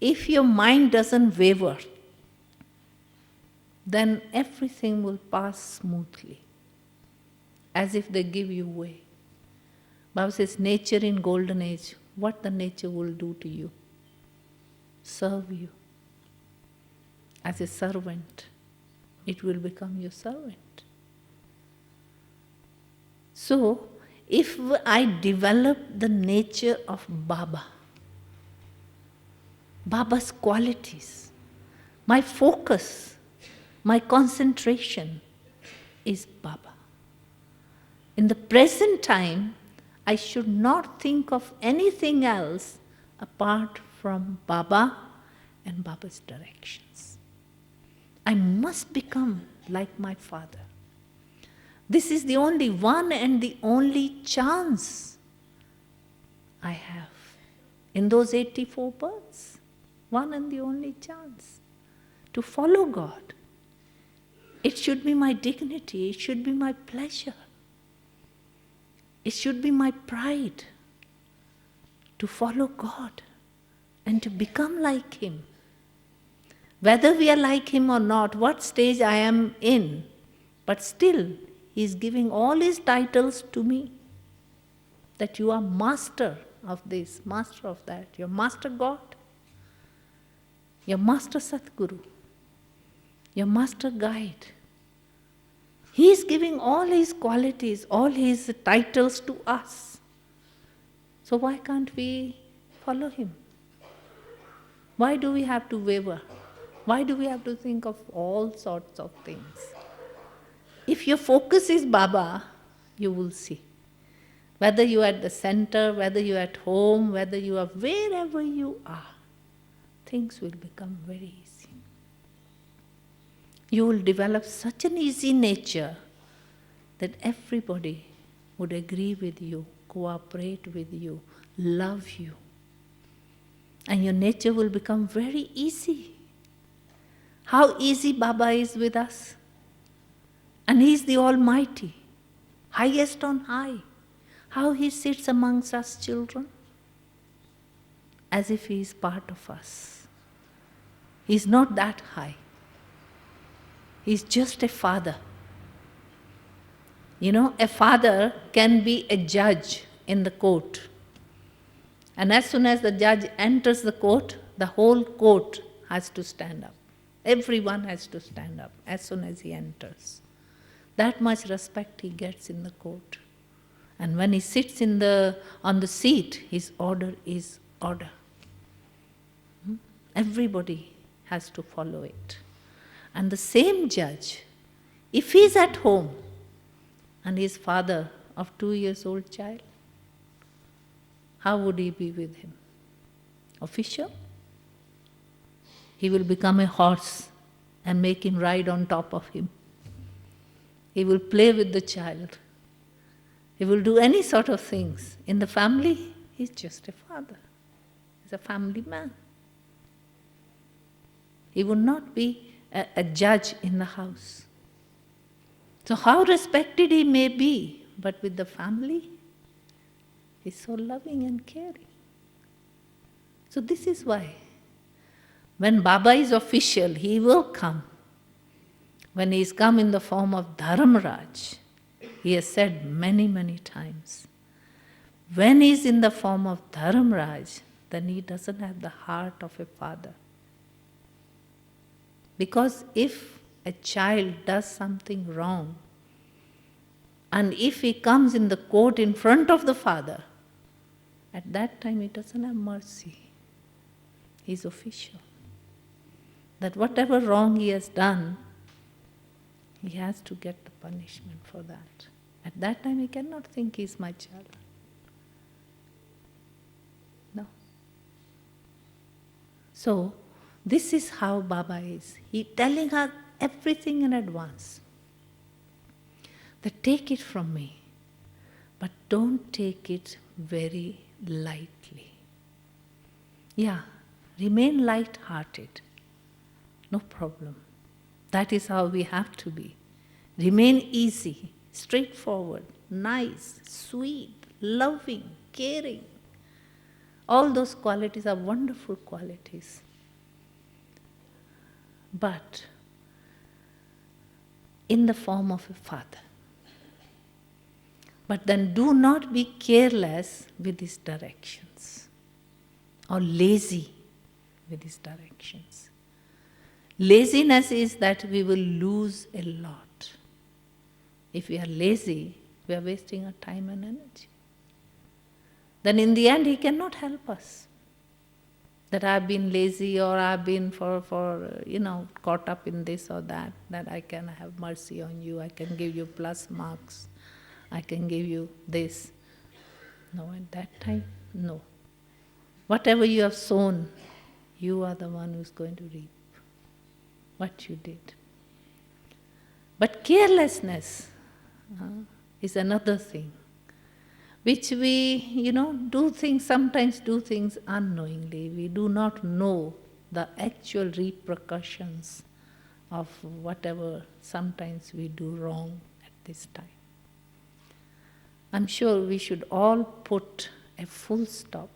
if your mind doesn't waver, then everything will pass smoothly, as if they give you way. Baba says, nature in golden age, what the nature will do to you? Serve you. As a servant, it will become your servant. So, if I develop the nature of Baba's qualities, my focus, my concentration is Baba. In the present time, I should not think of anything else apart from Baba and Baba's directions. I must become like my father. This is the only one and the only chance I have. In those 84 births, one and the only chance to follow God. It should be my dignity, it should be my pleasure. It should be my pride to follow God and to become like Him. Whether we are like Him or not, what stage I am in, but still He is giving all His titles to me. That you are master of this, master of that, your master God, your master Satguru, your master guide. He is giving all His qualities, all His titles to us. So why can't we follow Him? Why do we have to waver? Why do we have to think of all sorts of things? If your focus is Baba, you will see. Whether you are at the center, whether you are at home, whether you are wherever you are, things will become very easy. You will develop such an easy nature that everybody would agree with you, cooperate with you, love you. And your nature will become very easy. How easy Baba is with us. And He is the Almighty, highest on high. How He sits amongst us children, as if He is part of us. He is not that high. He is just a father. You know, a father can be a judge in the court. And as soon as the judge enters the court, the whole court has to stand up. Everyone has to stand up as soon as he enters. That much respect he gets in the court. And when he sits on the seat, his order is order. Everybody has to follow it. And the same judge, if he is at home and he is father of 2 years old child, how would he be with him? Official? He will become a horse and make him ride on top of him. He will play with the child. He will do any sort of things. In the family, he's just a father. He's a family man. He would not be a judge in the house. So how respected he may be, but with the family, he's so loving and caring. So this is why, when Baba is official, he will come. When he is come in the form of Dharamraj, he has said many, many times, when he is in the form of Dharamraj, then he doesn't have the heart of a father. Because if a child does something wrong, and if he comes in the court in front of the father, at that time he doesn't have mercy. He is official. That whatever wrong he has done, he has to get the punishment for that. At that time he cannot think he is my child. No. So, this is how Baba is. He telling her everything in advance. That take it from me, but don't take it very lightly. Yeah, remain light-hearted. No problem. That is how we have to be. Remain easy, straightforward, nice, sweet, loving, caring. All those qualities are wonderful qualities. But in the form of a father. But then do not be careless with his directions or lazy with his directions. Laziness is that we will lose a lot. If we are lazy, We are wasting our time and energy. Then in the end, he cannot help us. That I've been lazy or I've been caught up in this or that I can have mercy on you, I can give you plus marks, I can give you this. No, at that time, no. Whatever you have sown, you are the one who's going to reap what you did. But carelessness is another thing, which we, sometimes do things unknowingly. We do not know the actual repercussions of whatever sometimes we do wrong at this time. I'm sure we should all put a full stop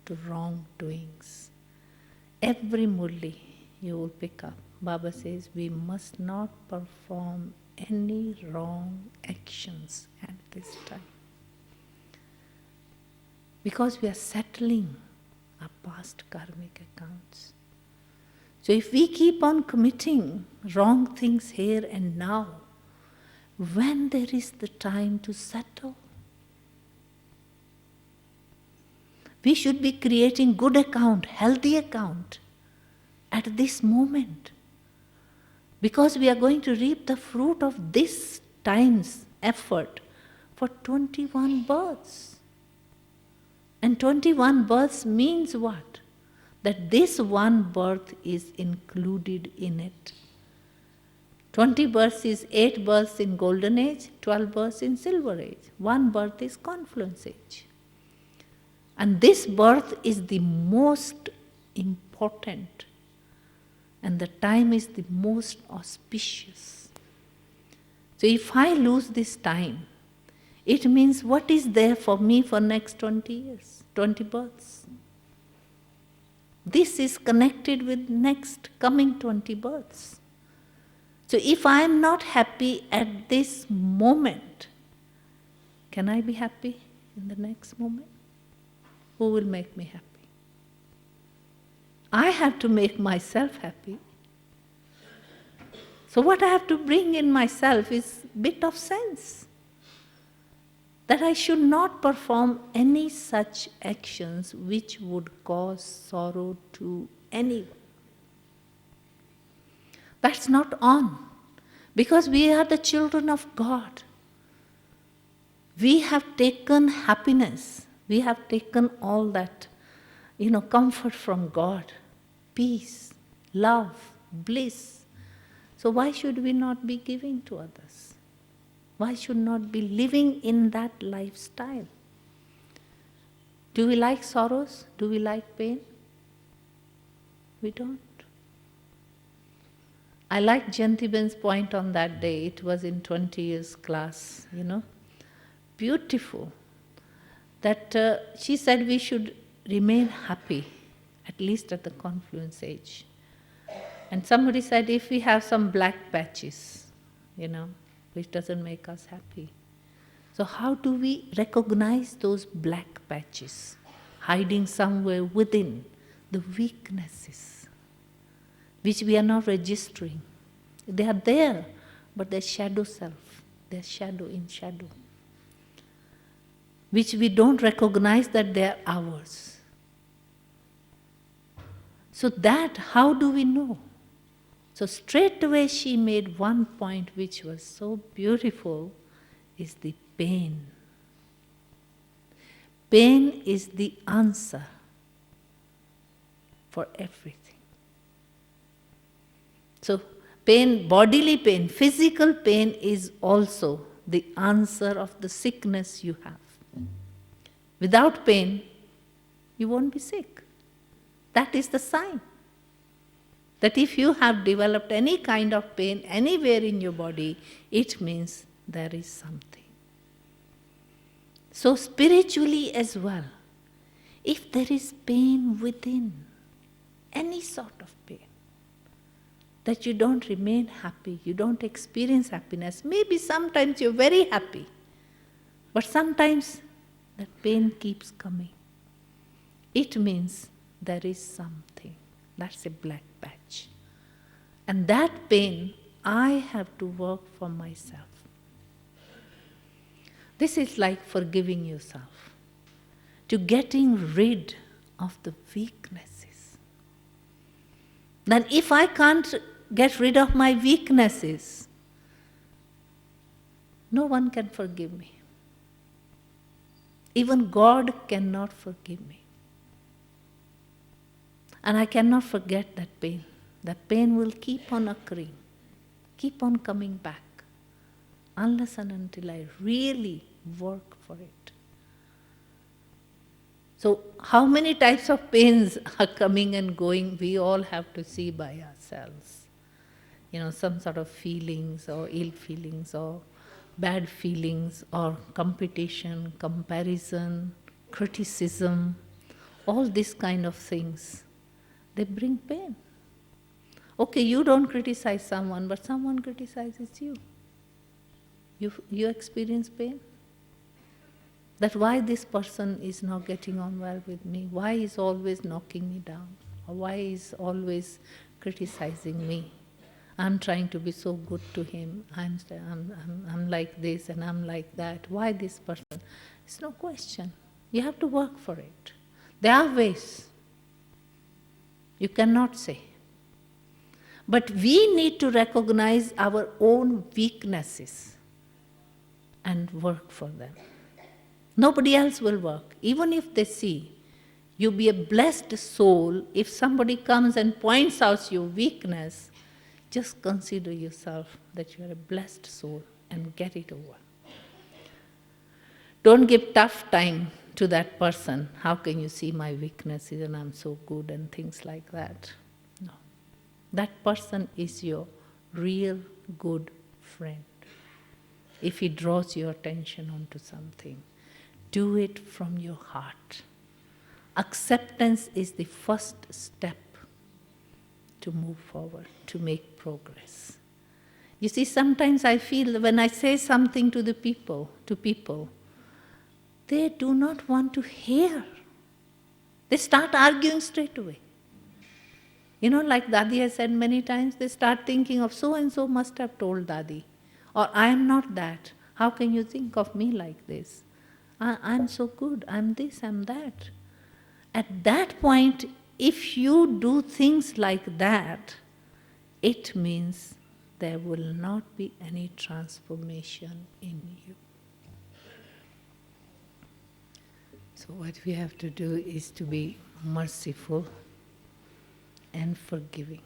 to wrongdoings. Every murli you will pick up, Baba says we must not perform any wrong actions at this time. Because we are settling our past karmic accounts. So if we keep on committing wrong things here and now, when there is the time to settle, we should be creating good account, healthy account at this moment. Because we are going to reap the fruit of this time's effort for 21 births. And 21 births means what? That this one birth is included in it. 20 births is 8 births in golden age, 12 births in silver age. 1 birth is confluence age. And this birth is the most important, and the time is the most auspicious. So if I lose this time, it means what is there for me for next 20 years, 20 births. This is connected with next coming 20 births. So if I am not happy at this moment, can I be happy in the next moment? Who will make me happy? I have to make myself happy. So what I have to bring in myself is a bit of sense. That I should not perform any such actions which would cause sorrow to anyone. That's not on. Because we are the children of God. We have taken happiness. We have taken all that, comfort from God, peace, love, bliss. So why should we not be giving to others? Why should not be living in that lifestyle? Do we like sorrows? Do we like pain? We don't. I like Jayantiben's point on that day. It was in 20 years class, Beautiful. That she said we should remain happy, at least at the confluence age. And somebody said if we have some black patches, which doesn't make us happy. So how do we recognize those black patches hiding somewhere within the weaknesses, which we are not registering? They are there, but they're shadow self, they're shadow in shadow, which we don't recognize that they are ours. So that, how do we know? So straight away she made one point which was so beautiful, is the pain. Pain is the answer for everything. So pain, bodily pain, physical pain is also the answer of the sickness you have. Without pain, you won't be sick. That is the sign. That if you have developed any kind of pain anywhere in your body, it means there is something. So spiritually as well, if there is pain within, any sort of pain, that you don't remain happy, you don't experience happiness. Maybe sometimes you're very happy, but sometimes that pain keeps coming. It means there is something. That's a black patch. And that pain, I have to work for myself. This is like forgiving yourself, to getting rid of the weaknesses. Then if I can't get rid of my weaknesses, no one can forgive me. Even God cannot forgive me. And I cannot forget that pain. That pain will keep on occurring, keep on coming back, unless and until I really work for it. So, how many types of pains are coming and going, we all have to see by ourselves. Some sort of feelings or ill feelings or bad feelings or competition, comparison, criticism, all these kind of things, they bring pain. Okay, you don't criticize someone, but someone criticizes you. You experience pain? That why this person is not getting on well with me? Why is always knocking me down? Or why is always criticizing me? I'm trying to be so good to him. I'm like this and I'm like that. Why this person? It's no question. You have to work for it. There are ways. You cannot say. But we need to recognize our own weaknesses and work for them. Nobody else will work. Even if they see you be a blessed soul, if somebody comes and points out your weakness, just consider yourself that you are a blessed soul and get it over. Don't give tough time to that person. How can you see my weaknesses and I'm so good and things like that? No. That person is your real good friend. If he draws your attention onto something, do it from your heart. Acceptance is the first step to move forward, to make progress. You see, sometimes I feel when I say something to people, they do not want to hear. They start arguing straight away. Like Dadi has said many times, they start thinking of so and so must have told Dadi. Or I am not that. How can you think of me like this? I'm so good, I'm this, I'm that. At that point, if you do things like that, it means there will not be any transformation in you. So what we have to do is to be merciful and forgiving.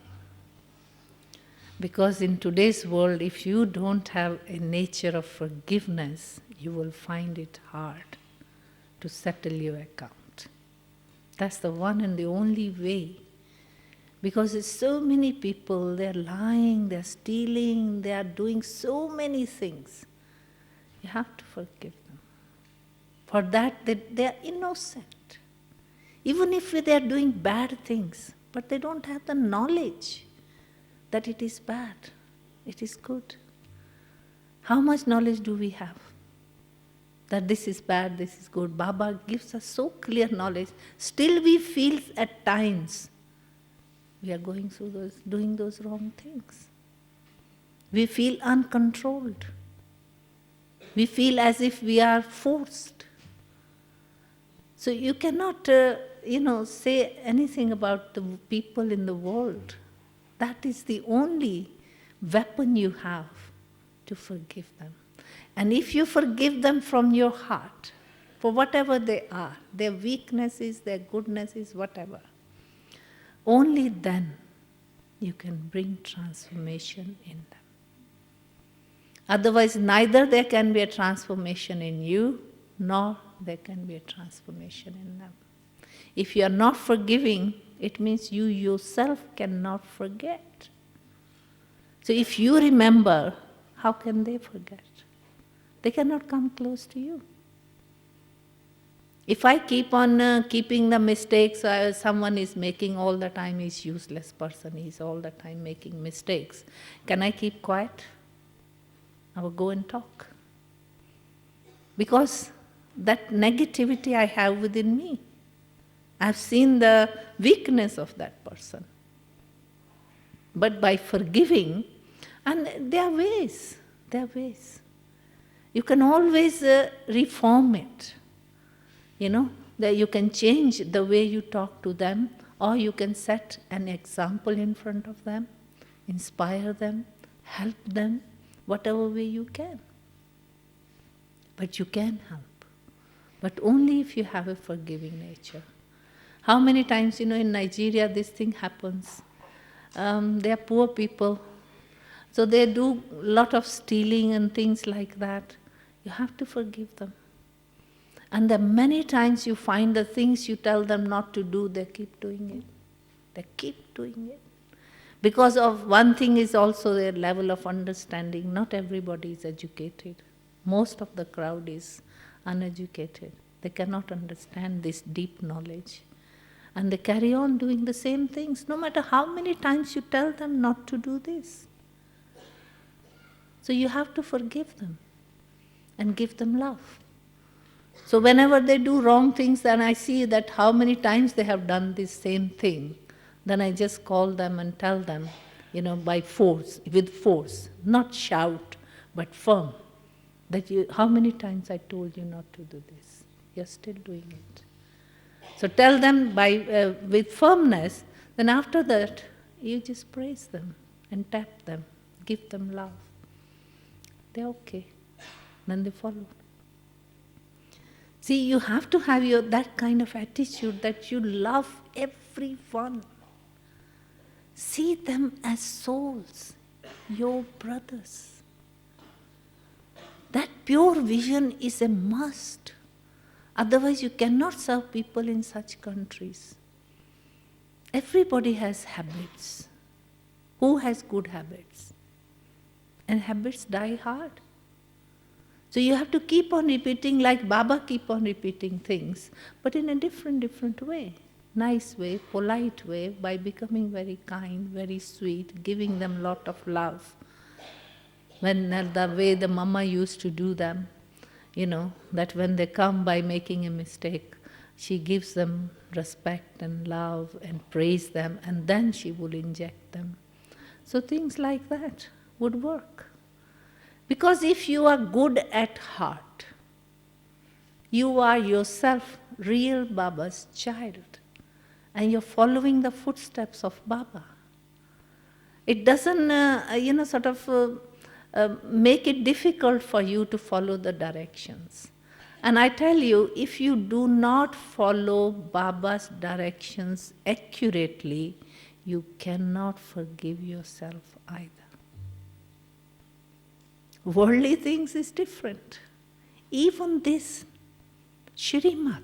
Because in today's world, if you don't have a nature of forgiveness, you will find it hard to settle your account. That's the one and the only way. Because there's so many people, they're lying, they're stealing, they are doing so many things. You have to forgive them. For that, they are innocent. Even if they are doing bad things, but they don't have the knowledge that it is bad, it is good. How much knowledge do we have? That this is bad, this is good. Baba gives us so clear knowledge. Still we feel at times we are going through doing those wrong things. We feel uncontrolled. We feel as if we are forced. So you cannot, say anything about the people in the world. That is the only weapon you have to forgive them. And if you forgive them from your heart, for whatever they are, their weaknesses, their goodnesses, whatever, only then you can bring transformation in them. Otherwise, neither there can be a transformation in you, nor there can be a transformation in them. If you are not forgiving, it means you yourself cannot forget. So if you remember, how can they forget? They cannot come close to you. If I keep on keeping the mistakes someone is making all the time, is useless person, he's all the time making mistakes, can I keep quiet? I will go and talk. Because that negativity I have within me, I've seen the weakness of that person. But by forgiving, and there are ways. You can always reform it. That you can change the way you talk to them, or you can set an example in front of them, inspire them, help them, whatever way you can. But you can help, but only if you have a forgiving nature. How many times, in Nigeria this thing happens. They are poor people, so they do a lot of stealing and things like that. You have to forgive them. And there are many times you find the things you tell them not to do, they keep doing it. They keep doing it. Because of one thing is also their level of understanding. Not everybody is educated. Most of the crowd is uneducated. They cannot understand this deep knowledge. And they carry on doing the same things, no matter how many times you tell them not to do this. So you have to forgive them and give them love. So whenever they do wrong things, then I see that how many times they have done this same thing. Then I just call them and tell them, by force, with force, not shout, but firm, that how many times I told you not to do this? You're still doing it. So tell them with firmness, then after that, you just praise them and tap them, give them love. They're okay. Then they follow. See, you have to have that kind of attitude that you love everyone. See them as souls, your brothers. That pure vision is a must. Otherwise, you cannot serve people in such countries. Everybody has habits. Who has good habits? And habits die hard. So you have to keep on repeating, like Baba keep on repeating things, but in a different way. Nice way, polite way, by becoming very kind, very sweet, giving them lot of love. When the way the mama used to do them, that when they come by making a mistake, she gives them respect and love and praise them, and then she will inject them. So things like that would work. Because if you are good at heart, you are yourself real Baba's child, and you're following the footsteps of Baba. It doesn't, make it difficult for you to follow the directions. And I tell you, if you do not follow Baba's directions accurately, you cannot forgive yourself either. Worldly things is different. Even this, Shrimat,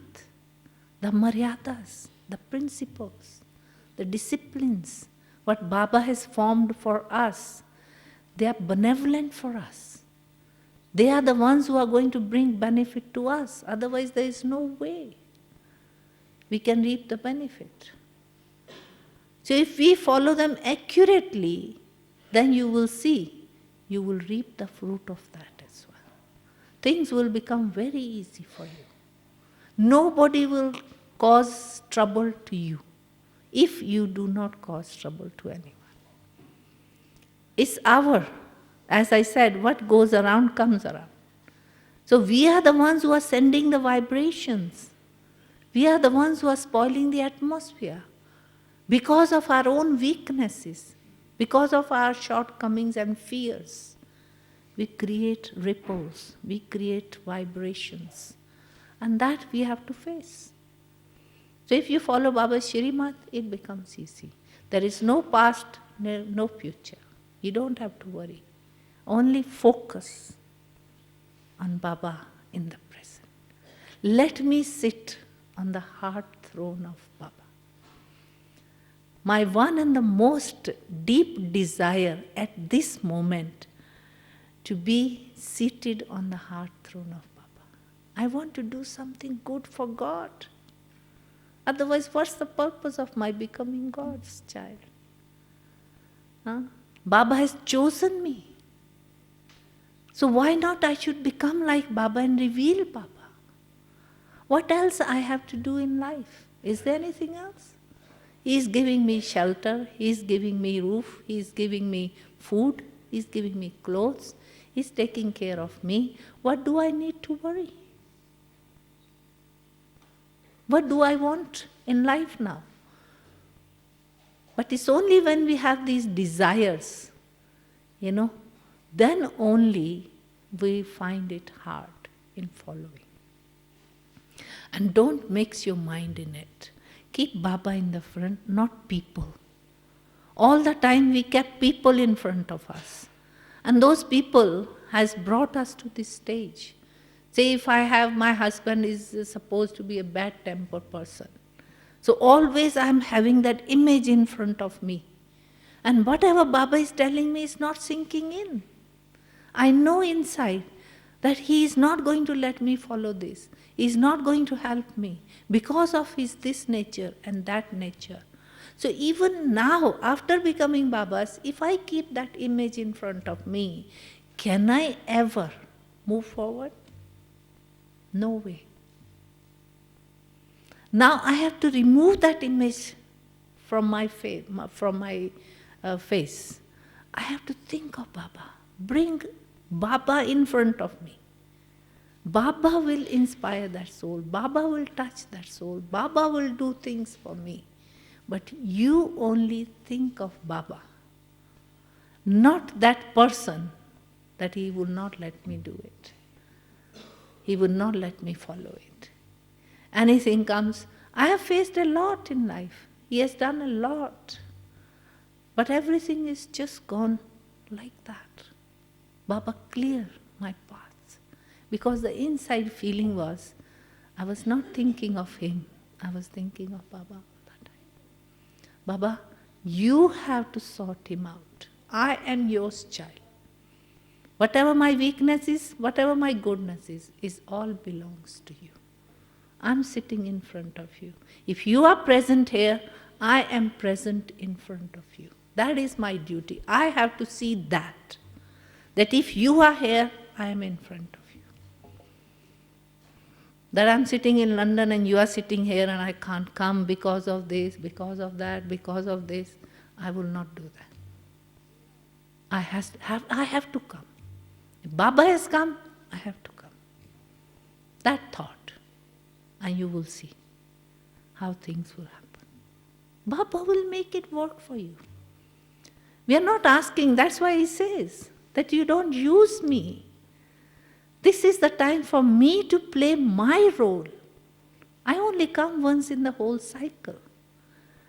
the maryadas, the principles, the disciplines, what Baba has formed for us, they are benevolent for us. They are the ones who are going to bring benefit to us. Otherwise, there is no way we can reap the benefit. So if we follow them accurately, then you will see, you will reap the fruit of that as well. Things will become very easy for you. Nobody will cause trouble to you if you do not cause trouble to anyone. It's as I said, what goes around comes around. So we are the ones who are sending the vibrations. We are the ones who are spoiling the atmosphere because of our own weaknesses, because of our shortcomings and fears. We create ripples, we create vibrations, and that we have to face. So if you follow Baba's Shrimat, it becomes easy. There is no past, no future. You don't have to worry. Only focus on Baba in the present. Let me sit on the heart throne of Baba. My one and the most deep desire at this moment to be seated on the heart throne of Baba. I want to do something good for God. Otherwise, what's the purpose of my becoming God's child? Baba has chosen me. So why not I should become like Baba and reveal Baba? What else I have to do in life? Is there anything else? He is giving me shelter, He is giving me roof, He is giving me food, He is giving me clothes. He's taking care of me. What do I need to worry? What do I want in life now? But it's only when we have these desires, then only we find it hard in following. And don't mix your mind in it. Keep Baba in the front, not people. All the time we kept people in front of us. And those people has brought us to this stage. Say if my husband is supposed to be a bad tempered person. So always I am having that image in front of me. And whatever Baba is telling me is not sinking in. I know inside that he is not going to let me follow this. He is not going to help me because of his this nature and that nature. So even now, after becoming Baba's, if I keep that image in front of me, can I ever move forward? No way. Now I have to remove that image from my face. I have to think of Baba. Bring Baba in front of me. Baba will inspire that soul. Baba will touch that soul. Baba will do things for me. But you only think of Baba, not that person that he will not let me do it. He will not let me follow it. Anything comes, I have faced a lot in life. He has done a lot. But everything is just gone like that. Baba, clear my paths. Because the inside feeling was, I was not thinking of him. I was thinking of Baba all the time. Baba, you have to sort him out. I am yours child. Whatever my weakness is, whatever my goodness is all belongs to you. I'm sitting in front of you. If you are present here, I am present in front of you. That is my duty. I have to see that if you are here, I am in front of you. That I'm sitting in London and you are sitting here and I can't come because of this, because of that, because of this, I will not do that. I have to come. If Baba has come, I have to come. That thought, and you will see how things will happen. Baba will make it work for you. We are not asking, that's why he says that you don't use me. This is the time for me to play my role. I only come once in the whole cycle.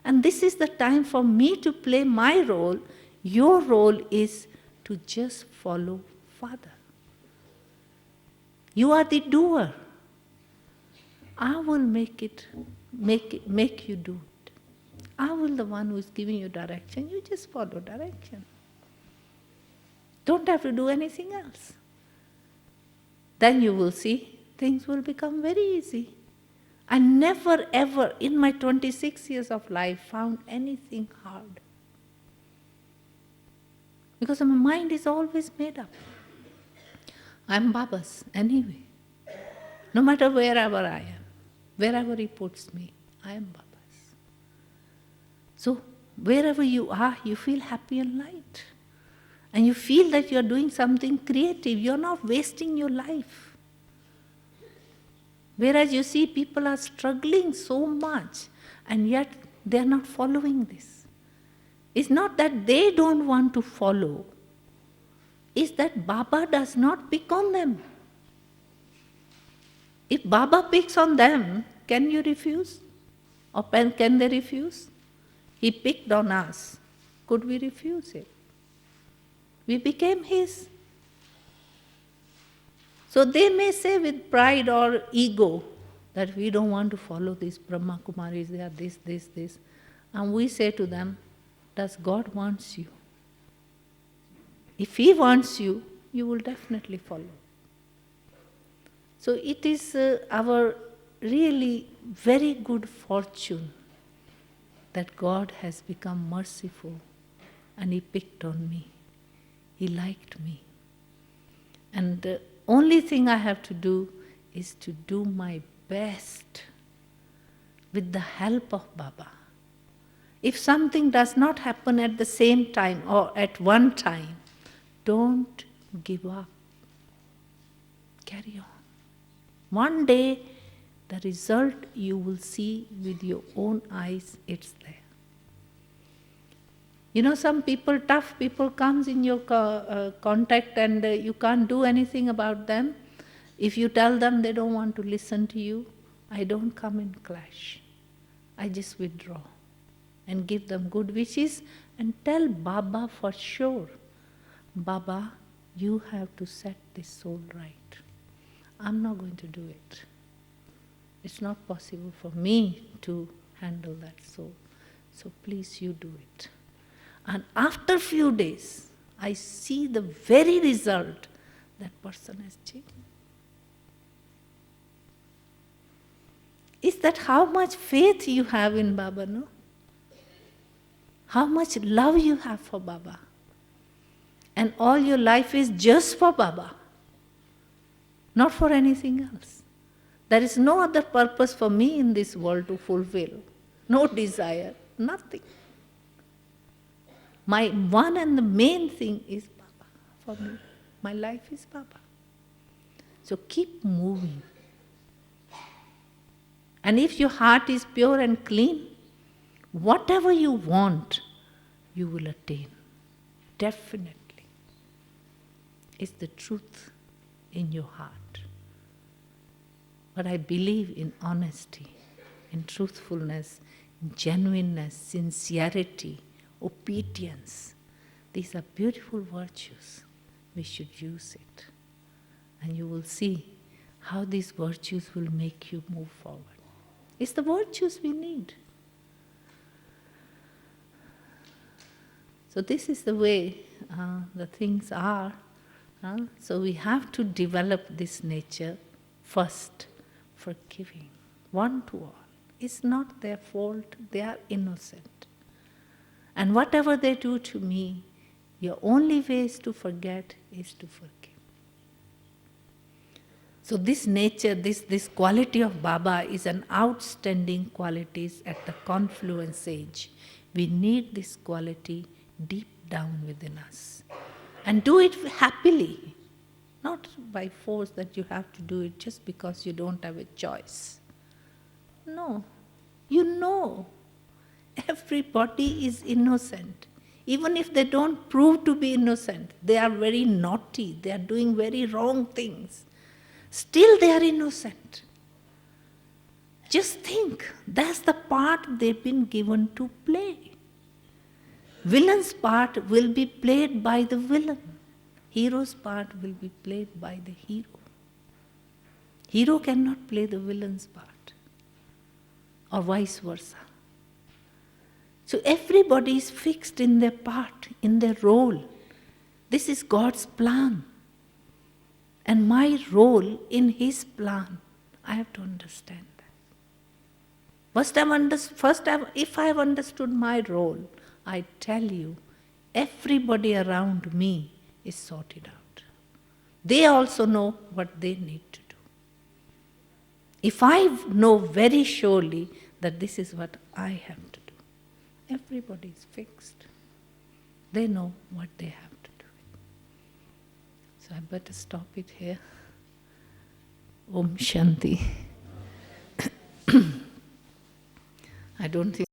And this is the time for me to play my role. Your role is to just follow Father. You are the doer. I will make you do it. I will the one who is giving you direction. You just follow direction. Don't have to do anything else. Then you will see things will become very easy. I never ever in my 26 years of life found anything hard. Because my mind is always made up. I am Baba's anyway. No matter wherever I am, wherever he puts me, I am Baba's. So wherever you are, you feel happy and light. And you feel that you are doing something creative. You are not wasting your life. Whereas you see people are struggling so much and yet they are not following this. It's not that they don't want to follow. It's that Baba does not pick on them. If Baba picks on them, can you refuse? Or can they refuse? He picked on us. Could we refuse it? We became his. So they may say with pride or ego that we don't want to follow these Brahma Kumaris, they are this. And we say to them, does God wants you? If he wants you, you will definitely follow. So it is our really very good fortune that God has become merciful and he picked on me. He liked me. And the only thing I have to do is to do my best with the help of Baba. If something does not happen at the same time or at one time, don't give up. Carry on. One day, the result you will see with your own eyes, it's there. You know, some people, tough people comes in your contact and you can't do anything about them. If you tell them they don't want to listen to you, I don't come in clash. I just withdraw and give them good wishes and tell Baba for sure, Baba, you have to set this soul right. I'm not going to do it. It's not possible for me to handle that soul. So please you do it. And after few days, I see the very result that person has changed. Is that how much faith you have in Baba, no? How much love you have for Baba. And all your life is just for Baba, not for anything else. There is no other purpose for me in this world to fulfill. No desire, nothing. My one and the main thing is Baba for me. My life is Baba. So keep moving. And if your heart is pure and clean, whatever you want, you will attain. Definitely. It's the truth in your heart. But I believe in honesty, in truthfulness, in genuineness, sincerity, obedience. These are beautiful virtues. We should use it. And you will see how these virtues will make you move forward. It's the virtues we need. So this is the way the things are. So we have to develop this nature first, forgiving, one to all. It's not their fault, they are innocent. And whatever they do to me, your only ways to forget is to forgive. So this nature, this quality of Baba is an outstanding quality at the confluence age. We need this quality deep down within us. And do it happily, not by force that you have to do it just because you don't have a choice. No, you know, everybody is innocent. Even if they don't prove to be innocent, they are very naughty, they are doing very wrong things. Still they are innocent. Just think, that's the part they've been given to play. Villain's part will be played by the villain. Hero's part will be played by the hero. Hero cannot play the villain's part, or vice versa. So everybody is fixed in their part, in their role. This is God's plan. And my role in His plan, I have to understand that. If I have understood my role, I tell you, everybody around me is sorted out. They also know what they need to do. If I know very surely that this is what I have to do, everybody is fixed. They know what they have to do. So I better stop it here. Om Shanti. I don't think